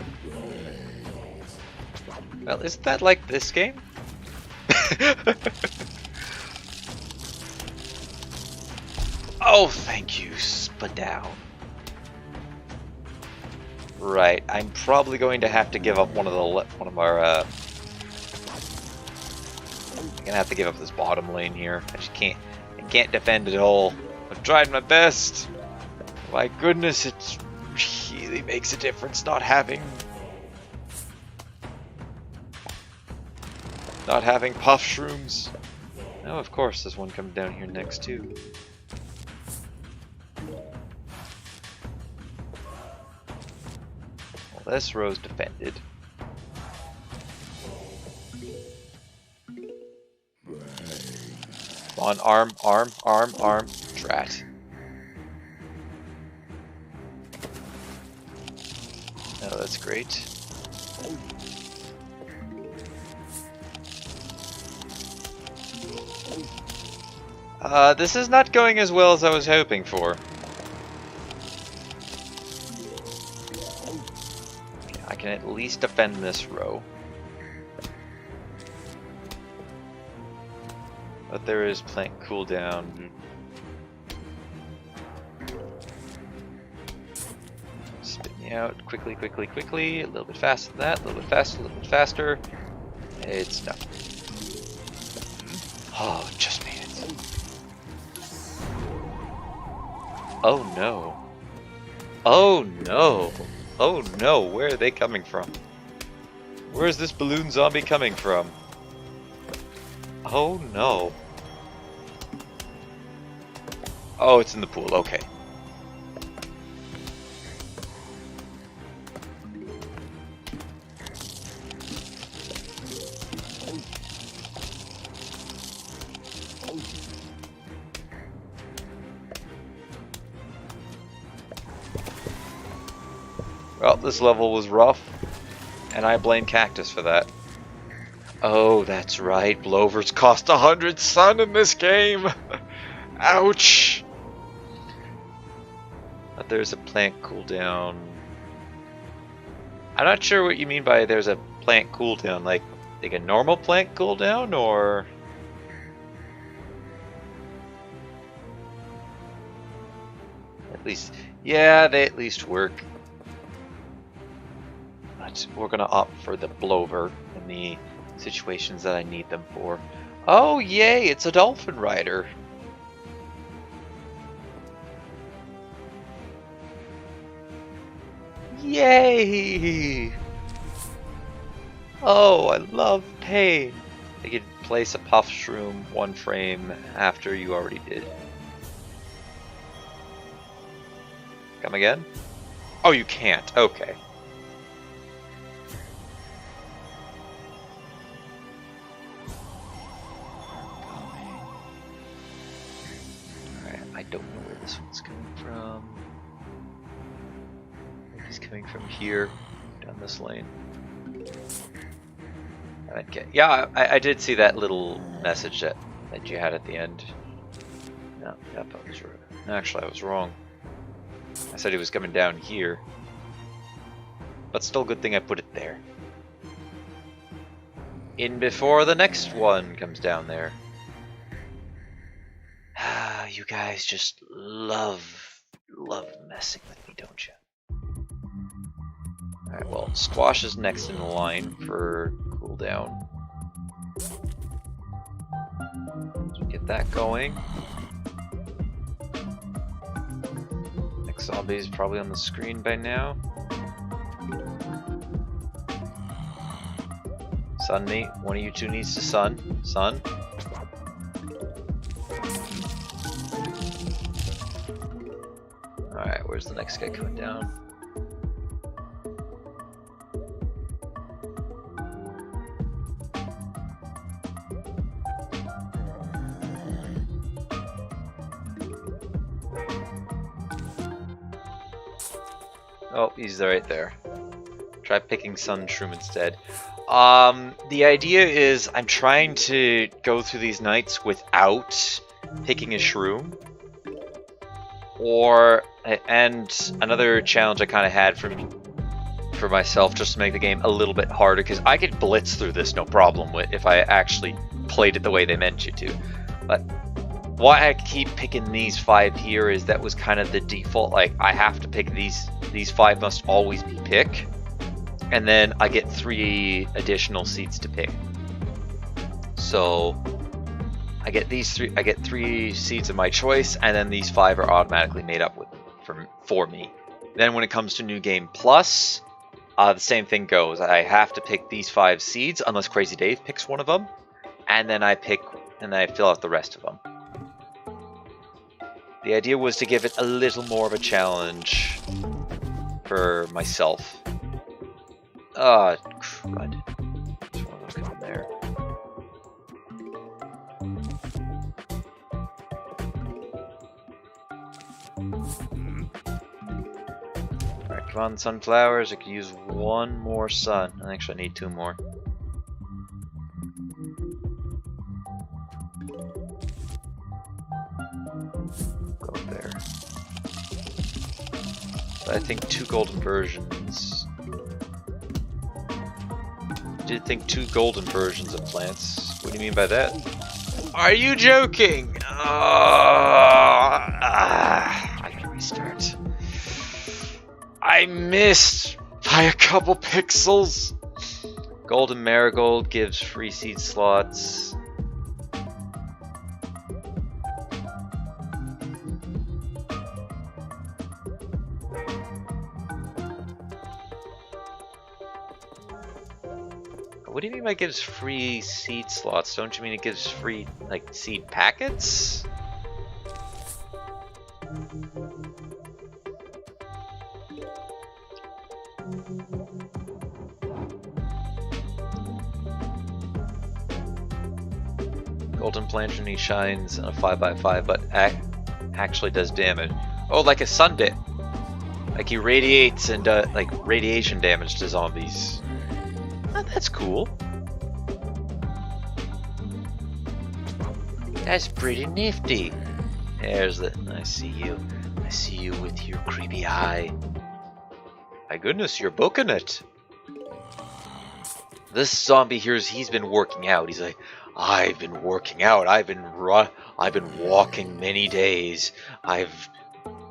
Well, isn't that like this game? Oh, thank you, Spadown. Right, I'm probably going to have to give up one of our. I'm gonna have to give up this bottom lane here. I can't defend it all. I've tried my best. My goodness, it really makes a difference not having puff shrooms. Oh, of course, there's one coming down here next too. Well, this row's defended. Come on, arm, arm, arm, arm. Drat. Oh, that's great. This is not going as well as I was hoping for. Okay, I can at least defend this row. But there is plant cooldown. Spit me out quickly, quickly, quickly. A little bit faster than that, a little bit faster, a little bit faster. It's done. Oh, just made it. Oh no. Oh no. Oh no, where are they coming from? Where is this balloon zombie coming from? Oh no. Oh, it's in the pool, okay. Well, this level was rough, and I blame Cactus for that. Oh, that's right, Blovers cost 100 sun in this game! Ouch! But there's a plant cooldown. I'm not sure what you mean by there's a plant cooldown, like a normal plant cooldown, or... At least, yeah, they at least work. But we're gonna opt for the Blover in the situations that I need them for. Oh, yay, it's a dolphin rider. Yay! Oh, I love pain. I could place a puff shroom 1 frame after you already did. Come again? Oh, you can't. Okay. Alright, I don't know where this one's coming from. He's coming from here, down this lane. Okay. Yeah, I did see that little message that you had at the end. No, yep, I was right. Actually, I was wrong. I said he was coming down here. But still, good thing I put it there. In before the next one comes down there. Ah, you guys just love messing with me, don't you? Alright, well, Squash is next in the line for cooldown. Get that going. Next zombie is probably on the screen by now. Sun me. One of you two needs to sun. Sun. Alright, where's the next guy coming down? Oh, he's right there. Try picking Sun Shroom instead. The idea is I'm trying to go through these nights without picking a shroom. And another challenge I kind of had for myself, just to make the game a little bit harder, because I could blitz through this no problem if I actually played it the way they meant you to. But why I keep picking these 5 here is that was kind of the default. Like, I have to pick these 5 must always be pick, and then I get 3 additional seeds to pick. So I get these 3. I get 3 seeds of my choice, and then these 5 are automatically made up for me. Then when it comes to New Game Plus, the same thing goes. I have to pick these 5 seeds unless Crazy Dave picks one of them, and then I fill out the rest of them. The idea was to give it a little more of a challenge for myself. Crud. There's one of them coming there. Alright, come on, sunflowers. I could use 1 more sun. Actually, I need 2 more. Go there. I think 2 golden versions. I did think 2 golden versions of plants. What do you mean by that? Are you joking? I can restart. I missed by a couple pixels. Golden Marigold gives free seed slots. What do you mean by gives free seed slots? Don't you mean it gives free, like, seed packets? Golden Plantrony shines on a 5x5, but actually does damage. Oh, like a Sunbit! Like he radiates and like radiation damage to zombies. Oh, that's cool. That's pretty nifty. There's the. I see you. I see you with your creepy eye. My goodness, you're booking it. This zombie he's been working out. He's like, I've been working out. I've been walking many days. I've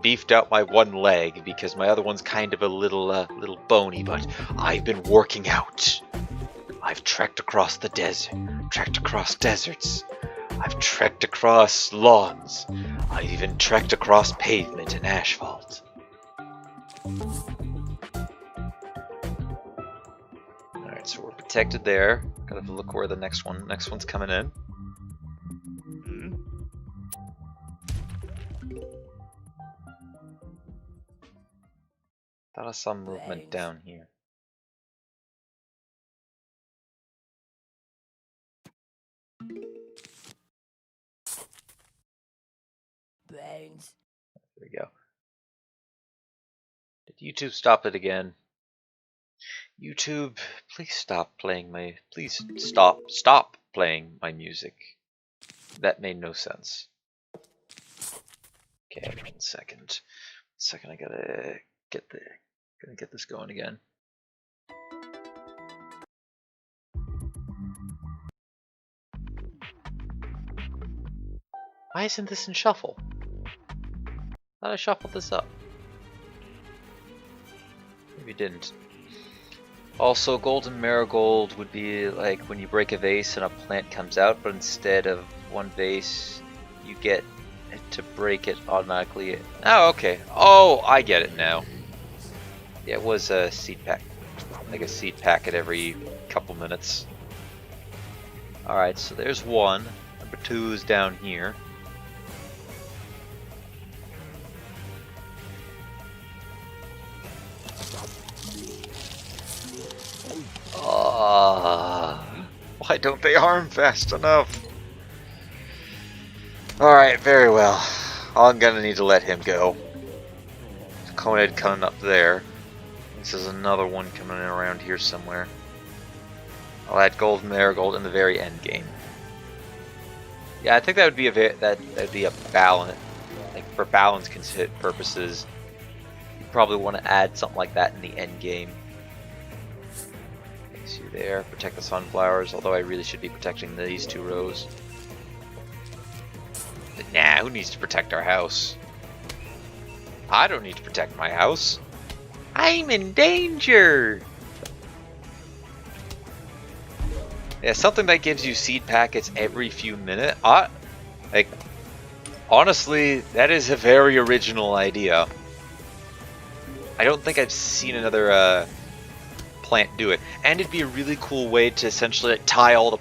beefed out my one leg because my other one's kind of a little bony, but I've been working out. I've trekked across the desert, trekked across deserts. I've trekked across lawns. I've even trekked across pavement and asphalt. Alright, so we're protected there. Gotta look where the next one's coming in. Thought I saw movement down here. Brains. There we go. Did YouTube stop it again? YouTube, please stop playing my... Please stop playing my music. That made no sense. Okay, 1 second. 1 second, I gotta get this going again. Why isn't this in shuffle? Thought I shuffled this up. Maybe didn't. Also, golden marigold would be like when you break a vase and a plant comes out, but instead of one vase, you get to break it automatically. Oh, okay. Oh, I get it now. Yeah, it was a seed pack. Like a seed packet every couple minutes. Alright, so there's one. Number 2 is down here. Why don't they arm fast enough? Alright, very well. I'm gonna need to let him go. Conid coming up there. This is another one coming in around here somewhere. I'll add golden marigold in the very end game. Yeah, I think that would be that'd be a balance. Like for balance purposes, you probably want to add something like that in the end game. See there, protect the sunflowers, although I really should be protecting these 2 rows. But nah, who needs to protect our house? I don't need to protect my house. I'm in danger! Yeah, something that gives you seed packets every few minutes. Like, honestly, that is a very original idea. I don't think I've seen another plant do it, and it'd be a really cool way to essentially tie all the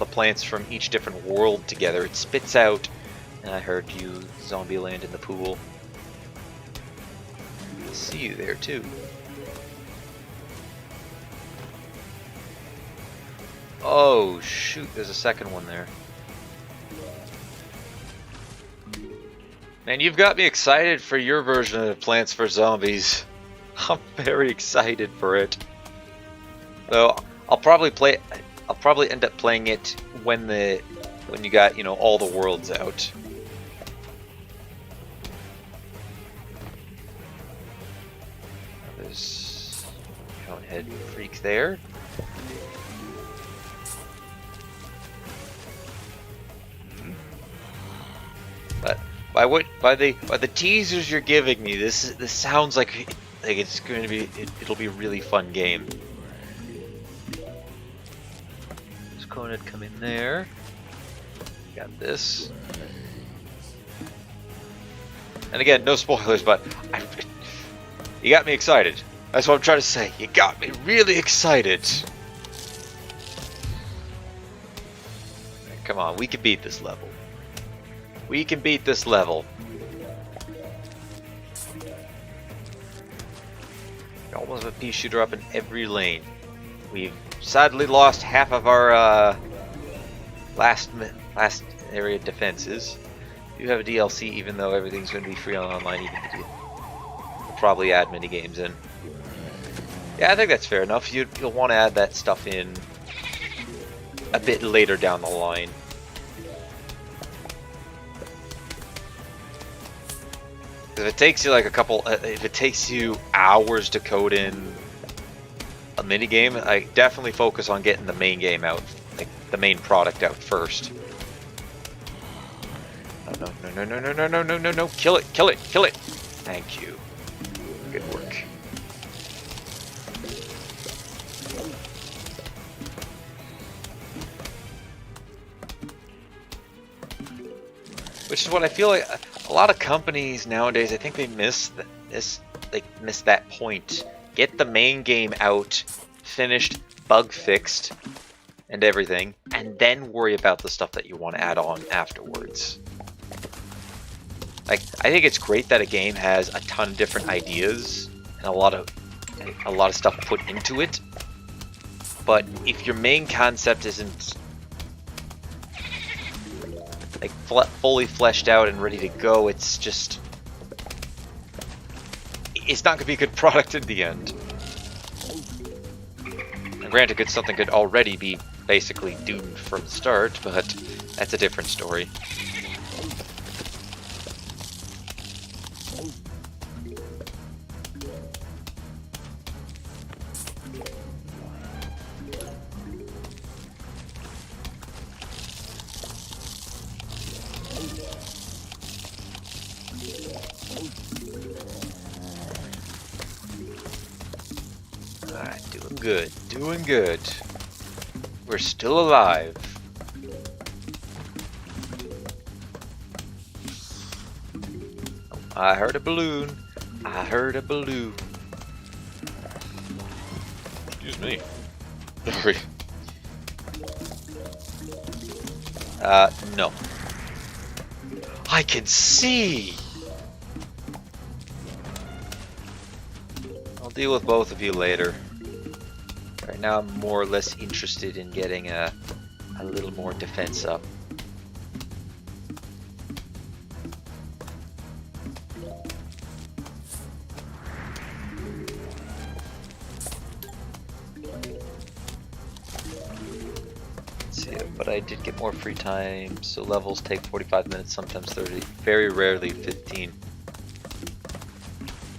plants from each different world together. It spits out, and I heard you, zombie land in the pool. I see you there too. Oh shoot, there's a second one there. Man, you've got me excited for your version of Plants vs Zombies. I'm very excited for it. So I'll probably end up playing it when you got, you know, all the worlds out. There's Conehead Freak there. But by the teasers you're giving me, this sounds like it's going to be it'll be a really fun game. There's Conid come in there. Got this. And again, no spoilers, but you got me excited. That's what I'm trying to say. You got me really excited. Come on, we can beat this level. We can beat this level. We almost have a pea shooter up in every lane. We've sadly lost half of our last area defenses. You have a DLC, even though everything's going to be free on online. Even if we'll probably add mini games in. Yeah, I think that's fair enough. You'll want to add that stuff in a bit later down the line. If it takes you like if it takes you hours to code in a mini game, I definitely focus on getting the main game out, like the main product out first. No! Kill it! Thank you. Good work. Which is what I feel like a lot of companies nowadays, I think they miss that point. Get the main game out, finished, bug fixed, and everything, and then worry about the stuff that you want to add on afterwards. Like, I think it's great that a game has a ton of different ideas and a lot of stuff put into it. But if your main concept isn't like fully fleshed out and ready to go, it's not going to be a good product in the end. And granted, something could already be basically doomed from the start, but that's a different story. Alright, doing good. We're still alive. I heard a balloon. Excuse me. Sorry. No. I can see! I'll deal with both of you later. Right now I'm more or less interested in getting a little more defense up. But I did get more free time, so levels take 45 minutes, sometimes 30, very rarely 15.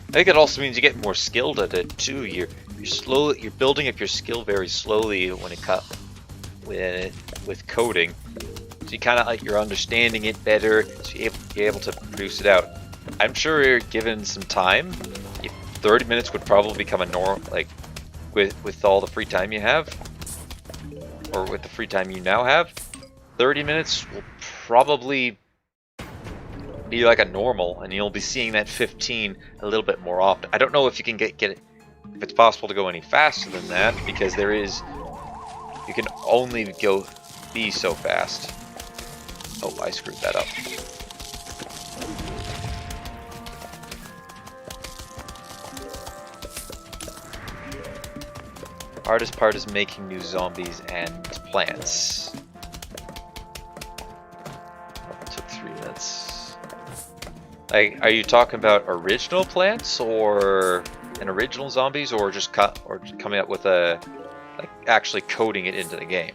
I think it also means you get more skilled at it too. You're building up your skill very slowly when with coding. So you kind of you're understanding it better, so you're able to produce it out. I'm sure given some time, 30 minutes would probably become a norm, like with all the free time you have. Or with the free time you now have, 30 minutes will probably be like a normal, and you'll be seeing that 15 a little bit more often. I don't know if you can get it, if it's possible to go any faster than that, because you can only be so fast. Oh, I screwed that up. Hardest part is making new zombies and plants. That took 3 minutes. Like, are you talking about original plants or original zombies, or just coming up with actually coding it into the game?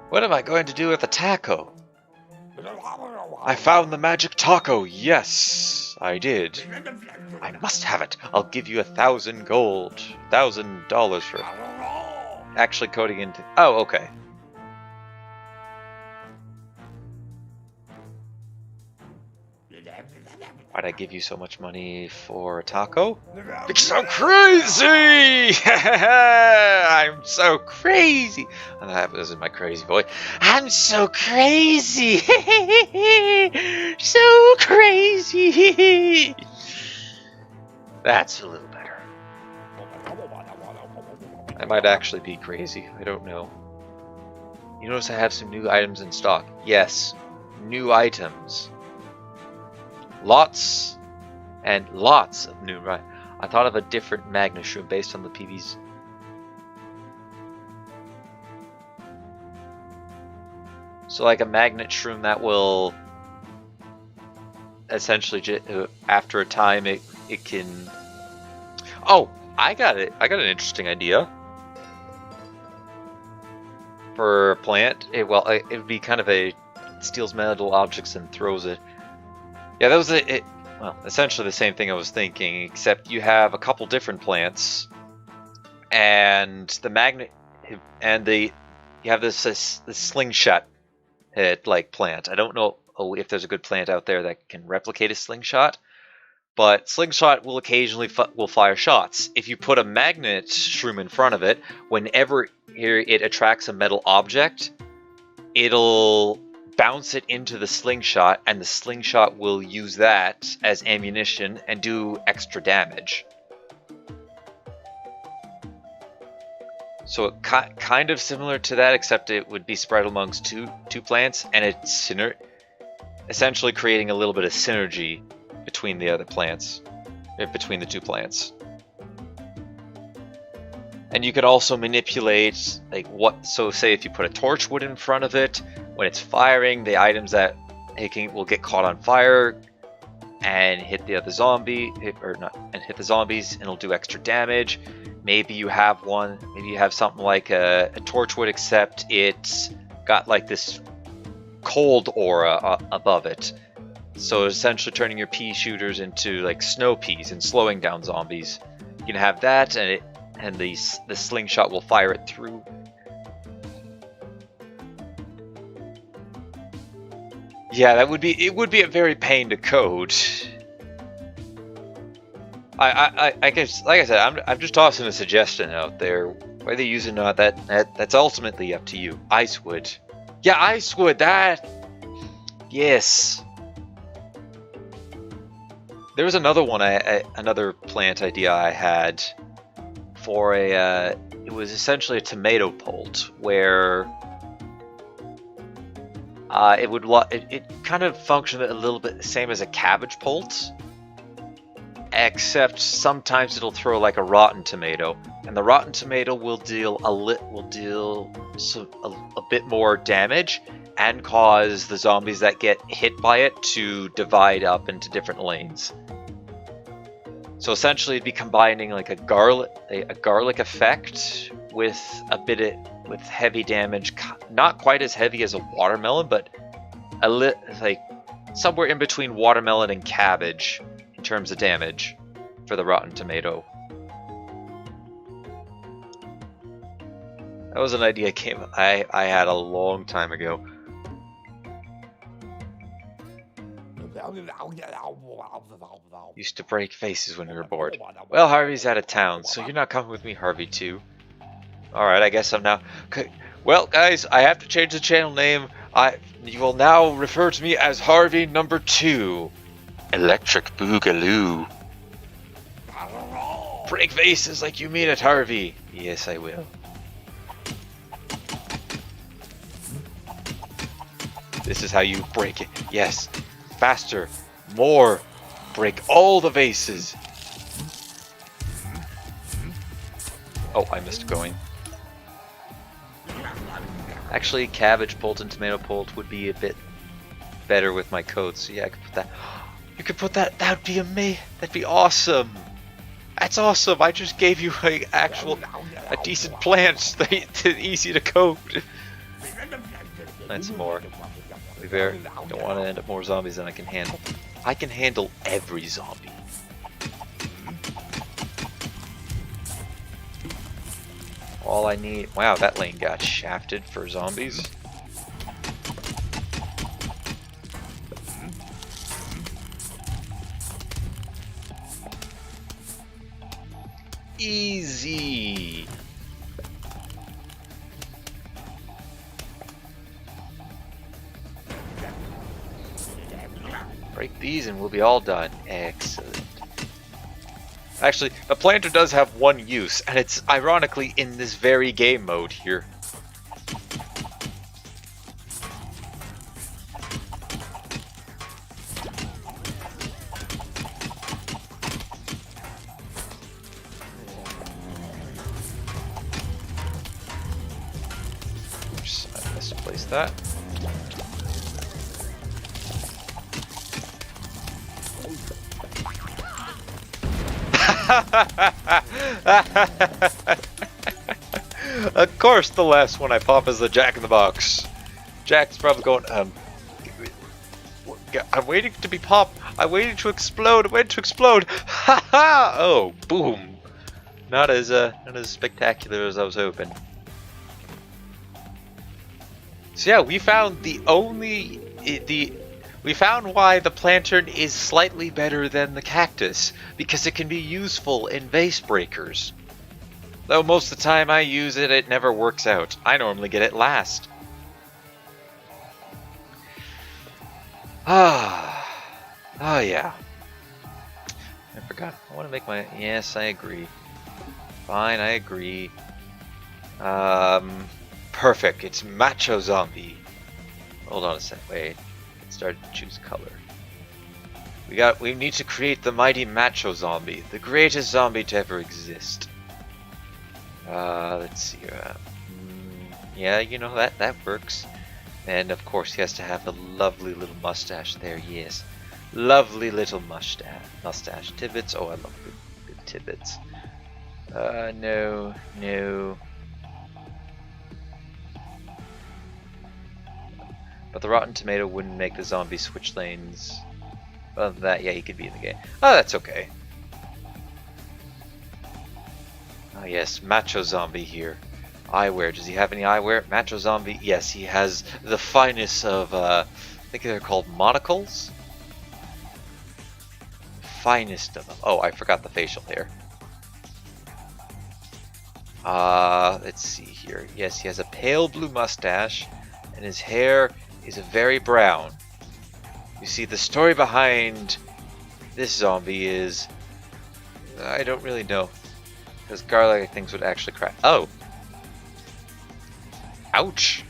What am I going to do with a taco? I found the magic taco. Yes, I did. I must have it. I'll give you $1,000 for actually coding into. Oh, okay. Why'd I give you so much money for a taco? Because I'm crazy! I'm so crazy! And that was in my crazy voice. I'm so crazy! So crazy! That's a little better. I might actually be crazy. I don't know. You notice I have some new items in stock. Yes, new items. Lots and lots of new. Right, I thought of a different magnet shroom based on the PVs. So like a magnet shroom that will essentially after a time it can. Oh, I got it. I got an interesting idea for a plant. It would be kind of it steals metal objects and throws it. Yeah, that was well, essentially the same thing I was thinking, except you have a couple different plants, and the magnet, and you have this slingshot like plant. I don't know if there's a good plant out there that can replicate a slingshot, but Slingshot will occasionally will fire shots. If you put a magnet shroom in front of it, whenever it attracts a metal object, it'll bounce it into the slingshot, and the slingshot will use that as ammunition and do extra damage. So it kind of similar to that, except it would be spread amongst two plants, and it's essentially creating a little bit of synergy between the other plants, between the two plants. And you could also manipulate, like, what, so say if you put a torchwood in front of it, when it's firing, the items that will get caught on fire and hit the other zombie, hit the zombies, and it'll do extra damage. Maybe you have something like a torchwood, except it's got like this cold aura above it. So essentially turning your pea shooters into like snow peas and slowing down zombies. You can have that, and the slingshot will fire it through. Yeah, it would be a very pain to code. I guess, like I said, I'm just tossing a suggestion out there. Whether you use it or not, that's ultimately up to you. Icewood. Yeah, Icewood, that... Yes. There was another one, another plant idea I had for a... it was essentially a tomato pult, where... it kind of functioned a little bit the same as a cabbage pult, except sometimes it'll throw like a rotten tomato, and the rotten tomato will deal a bit more damage and cause the zombies that get hit by it to divide up into different lanes. So essentially, it'd be combining like a garlic effect with with heavy damage, not quite as heavy as a watermelon, but like somewhere in between watermelon and cabbage in terms of damage for the rotten tomato. That was an idea I had a long time ago. Used to break faces when we were bored. Well, Harvey's out of town, so you're not coming with me, Harvey, too. Alright, I guess I'm now... Okay. Well, guys, I have to change the channel name. You will now refer to me as Harvey number 2. Electric Boogaloo. Break faces like you mean it, Harvey. Yes, I will. This is how you break it. Yes. Faster. More. Break all the vases. Oh, I missed going. Actually, cabbage pult and tomato pult would be a bit better with my code, so yeah, I could put that. You could put that. That would be amazing. That'd be awesome. That's awesome. I just gave you a decent plant, easy to code. And some more. We don't want to end up more zombies than I can handle. I can handle every zombie. All I need... Wow, that lane got shafted for zombies. Easy. Break these and we'll be all done. Excellent. Actually, the planter does have one use, and it's ironically in this very game mode here. Oops, I misplaced that. Of course, the last one I pop is the Jack-in-the-Box. Jack's probably going, I'm waiting to be popped. I'm waiting to explode. I'm waiting to explode. Ha ha! Oh, boom. Not as spectacular as I was hoping. So yeah, we found We found why the plantain is slightly better than the cactus, because it can be useful in vase breakers. Though most of the time I use it, it never works out. I normally get it last. Oh yeah. I forgot. I want to make my... Yes, I agree. Fine, I agree. Perfect. It's Macho Zombie. Hold on a sec. Wait. Let's start to choose color. We need to create the mighty Macho Zombie, the greatest zombie to ever exist. Let's see. Yeah, you know that works. And of course, he has to have a lovely little mustache there. Yes, lovely little mustache. Tibbets. Oh, I love good tibbets. No. But the Rotten Tomato wouldn't make the zombie switch lanes. Other than that, yeah, he could be in the game. Oh, that's okay. Oh yes, Macho Zombie here. Eyewear. Does he have any eyewear? Macho Zombie. Yes, he has the finest of, I think they're called monocles? Finest of them. Oh, I forgot the facial hair. Let's see here. Yes, he has a pale blue mustache, and his hair is very brown. You see, the story behind this zombie is... I don't really know. Because garlic, I think, would actually crack. Oh! Ouch!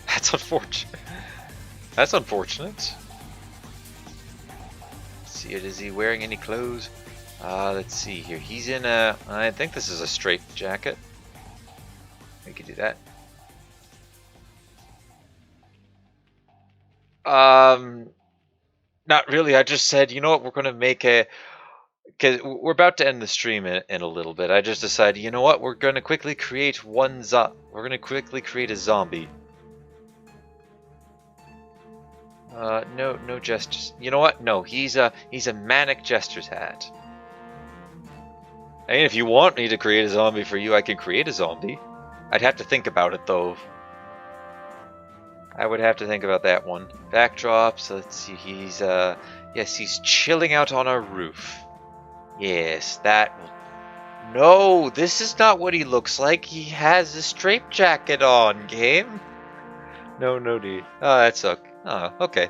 That's unfortunate. That's unfortunate. Let's see, is he wearing any clothes? Let's see here. He's in a... I think this is a straight jacket. We could do that. Not really. I just said, you know what, we're going to make a... Because we're about to end the stream in a little bit. I just decided, you know what, we're going to quickly create we're going to quickly create a zombie. No gestures. You know what? No, he's a manic jester's hat. I mean, if you want me to create a zombie for you, I can create a zombie. I'd have to think about it, though. I would have to think about that one. Backdrops, let's see, he's, yes, he's chilling out on our roof. Yes, that will... No, this is not what he looks like. He has a straitjacket on, game. No, dude. Oh, that's okay. Oh, okay.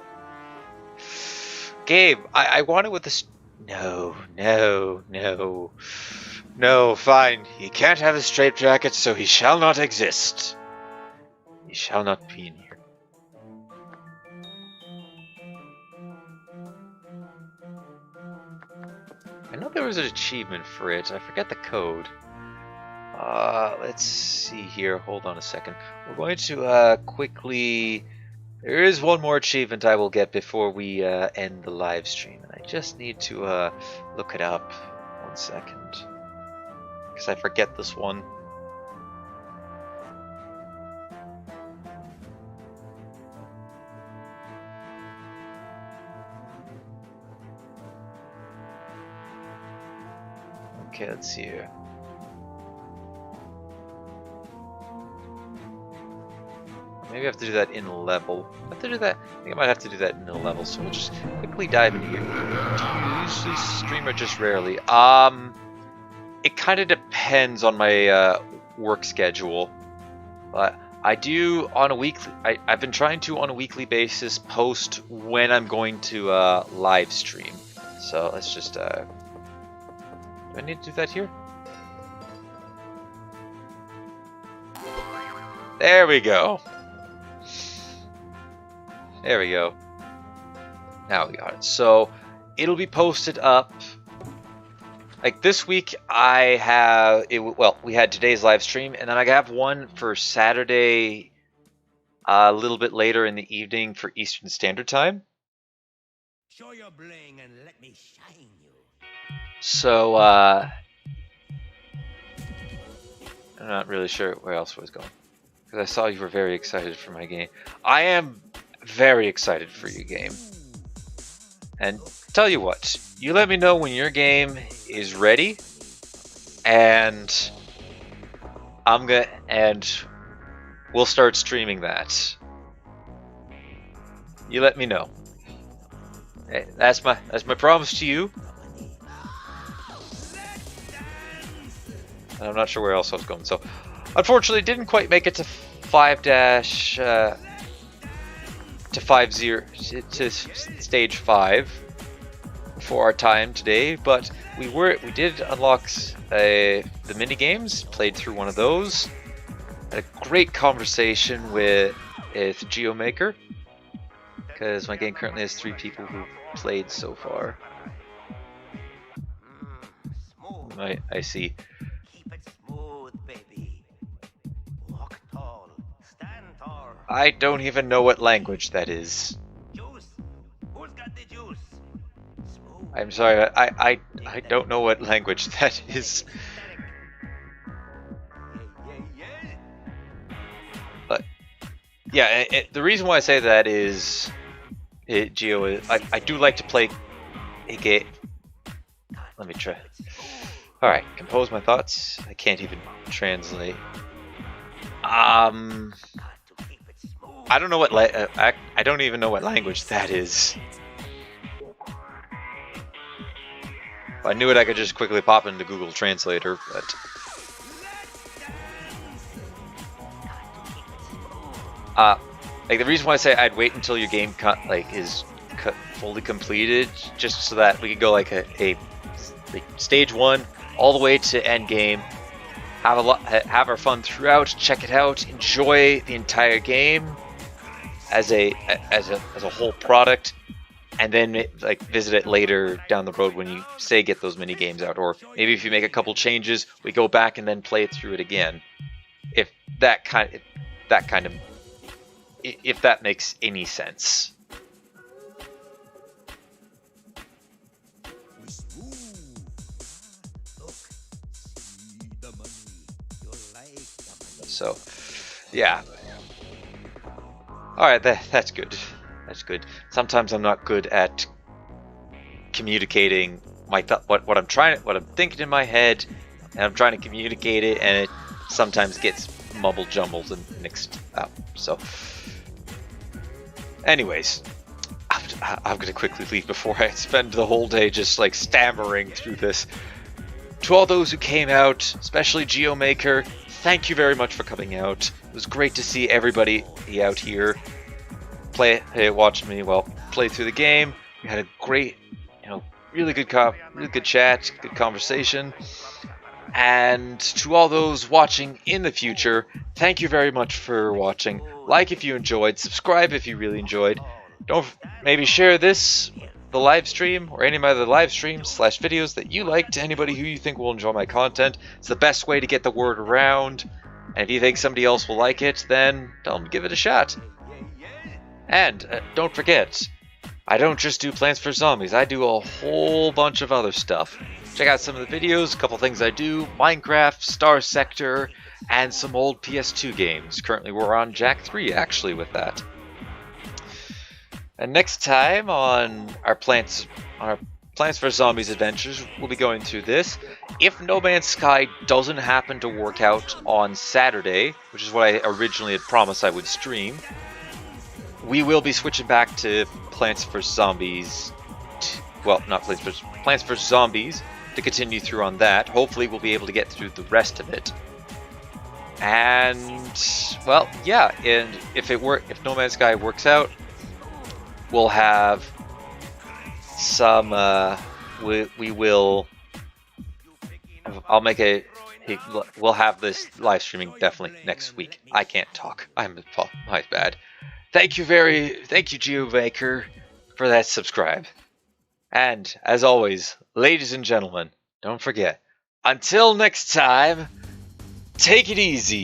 Gabe, I want it with this... No, fine. He can't have a straitjacket, so he shall not exist. He shall not be in here. I know there was an achievement for it. I forget the code. Let's see here. Hold on a second. We're going to quickly... There is one more achievement I will get before we end the live stream. And I just need to look it up. 1 second. Because I forget this one. Okay, let's see here. Maybe I have to do that in level. I have to do that. I think I might have to do that in a level. So we'll just quickly dive in here. Do you usually stream or just rarely? It kind of depends on my work schedule. But I do on a weekly. I've been trying to on a weekly basis post when I'm going to live stream. So let's just. Do I need to do that here? There we go. There we go. Now we got it. So it'll be posted up. Like this week, I have it. Well, we had today's live stream, and then I have one for Saturday, a little bit later in the evening for Eastern Standard Time. Show your bling and let me shine you. So, I'm not really sure where else I was going. Because I saw you were very excited for my game. I am very excited for your game. And tell you what, you let me know when your game is ready. And we'll start streaming that. you let me know. Hey, that's my promise to you. And I'm not sure where else I was going. So, unfortunately, didn't quite make it to 5- to 5-0 to stage 5 for our time today, but we did unlock the mini games. Played through one of those. Had a great conversation with GeoMaker, because my game currently has 3 people who've played so far. I see. Keep it smooth, baby. Walk tall, stand tall. I don't even know what language that is. Juice. Who's got the juice? Smooth. I'm sorry, I don't know what language that is. But yeah, the reason why I say that is, Geo, I do like to play a game. Let me try. All right, compose my thoughts. I can't even translate. I don't know what I don't even know what language that is. If I knew it, I could just quickly pop into Google Translator, but like the reason why I say I'd wait until your game is fully completed, just so that we could go like a stage 1 all the way to end game. Have our fun throughout. Check it out. Enjoy the entire game as a whole product, and then like visit it later down the road when you say get those mini games out, or maybe if you make a couple changes, we go back and then play through it again. If that makes any sense. So, yeah. All right, that's good. That's good. Sometimes I'm not good at communicating what I'm thinking in my head, and I'm trying to communicate it, and it sometimes gets mumble jumbled and mixed up. So, anyways, I'm gonna quickly leave before I spend the whole day just like stammering through this. To all those who came out, especially GeoMaker, thank you very much for coming out. It was great to see everybody out here watching me play through the game. We had a great, really good chat, good conversation. And to all those watching in the future, thank you very much for watching. Like if you enjoyed, subscribe if you really enjoyed. Don't maybe share the live stream, or any of my other live streams / videos that you like to anybody who you think will enjoy my content. It's the best way to get the word around. And if you think somebody else will like it, then tell them to give it a shot. And don't forget, I don't just do Plants vs. Zombies, I do a whole bunch of other stuff. Check out some of the videos, a couple things I do: Minecraft, Star Sector, and some old PS2 games. Currently we're on Jack 3 actually with that. And next time on our Plants vs. Zombies adventures, we'll be going through this. If No Man's Sky doesn't happen to work out on Saturday, which is what I originally had promised I would stream, we will be switching back to Plants vs. Zombies. Plants vs. Zombies to continue through on that. Hopefully we'll be able to get through the rest of it. And well, yeah, and if No Man's Sky works out, we'll have some we'll have this live streaming definitely next week. I can't talk. My bad. Thank you GeoMaker for that subscribe. And as always, ladies and gentlemen, don't forget, until next time, take it easy.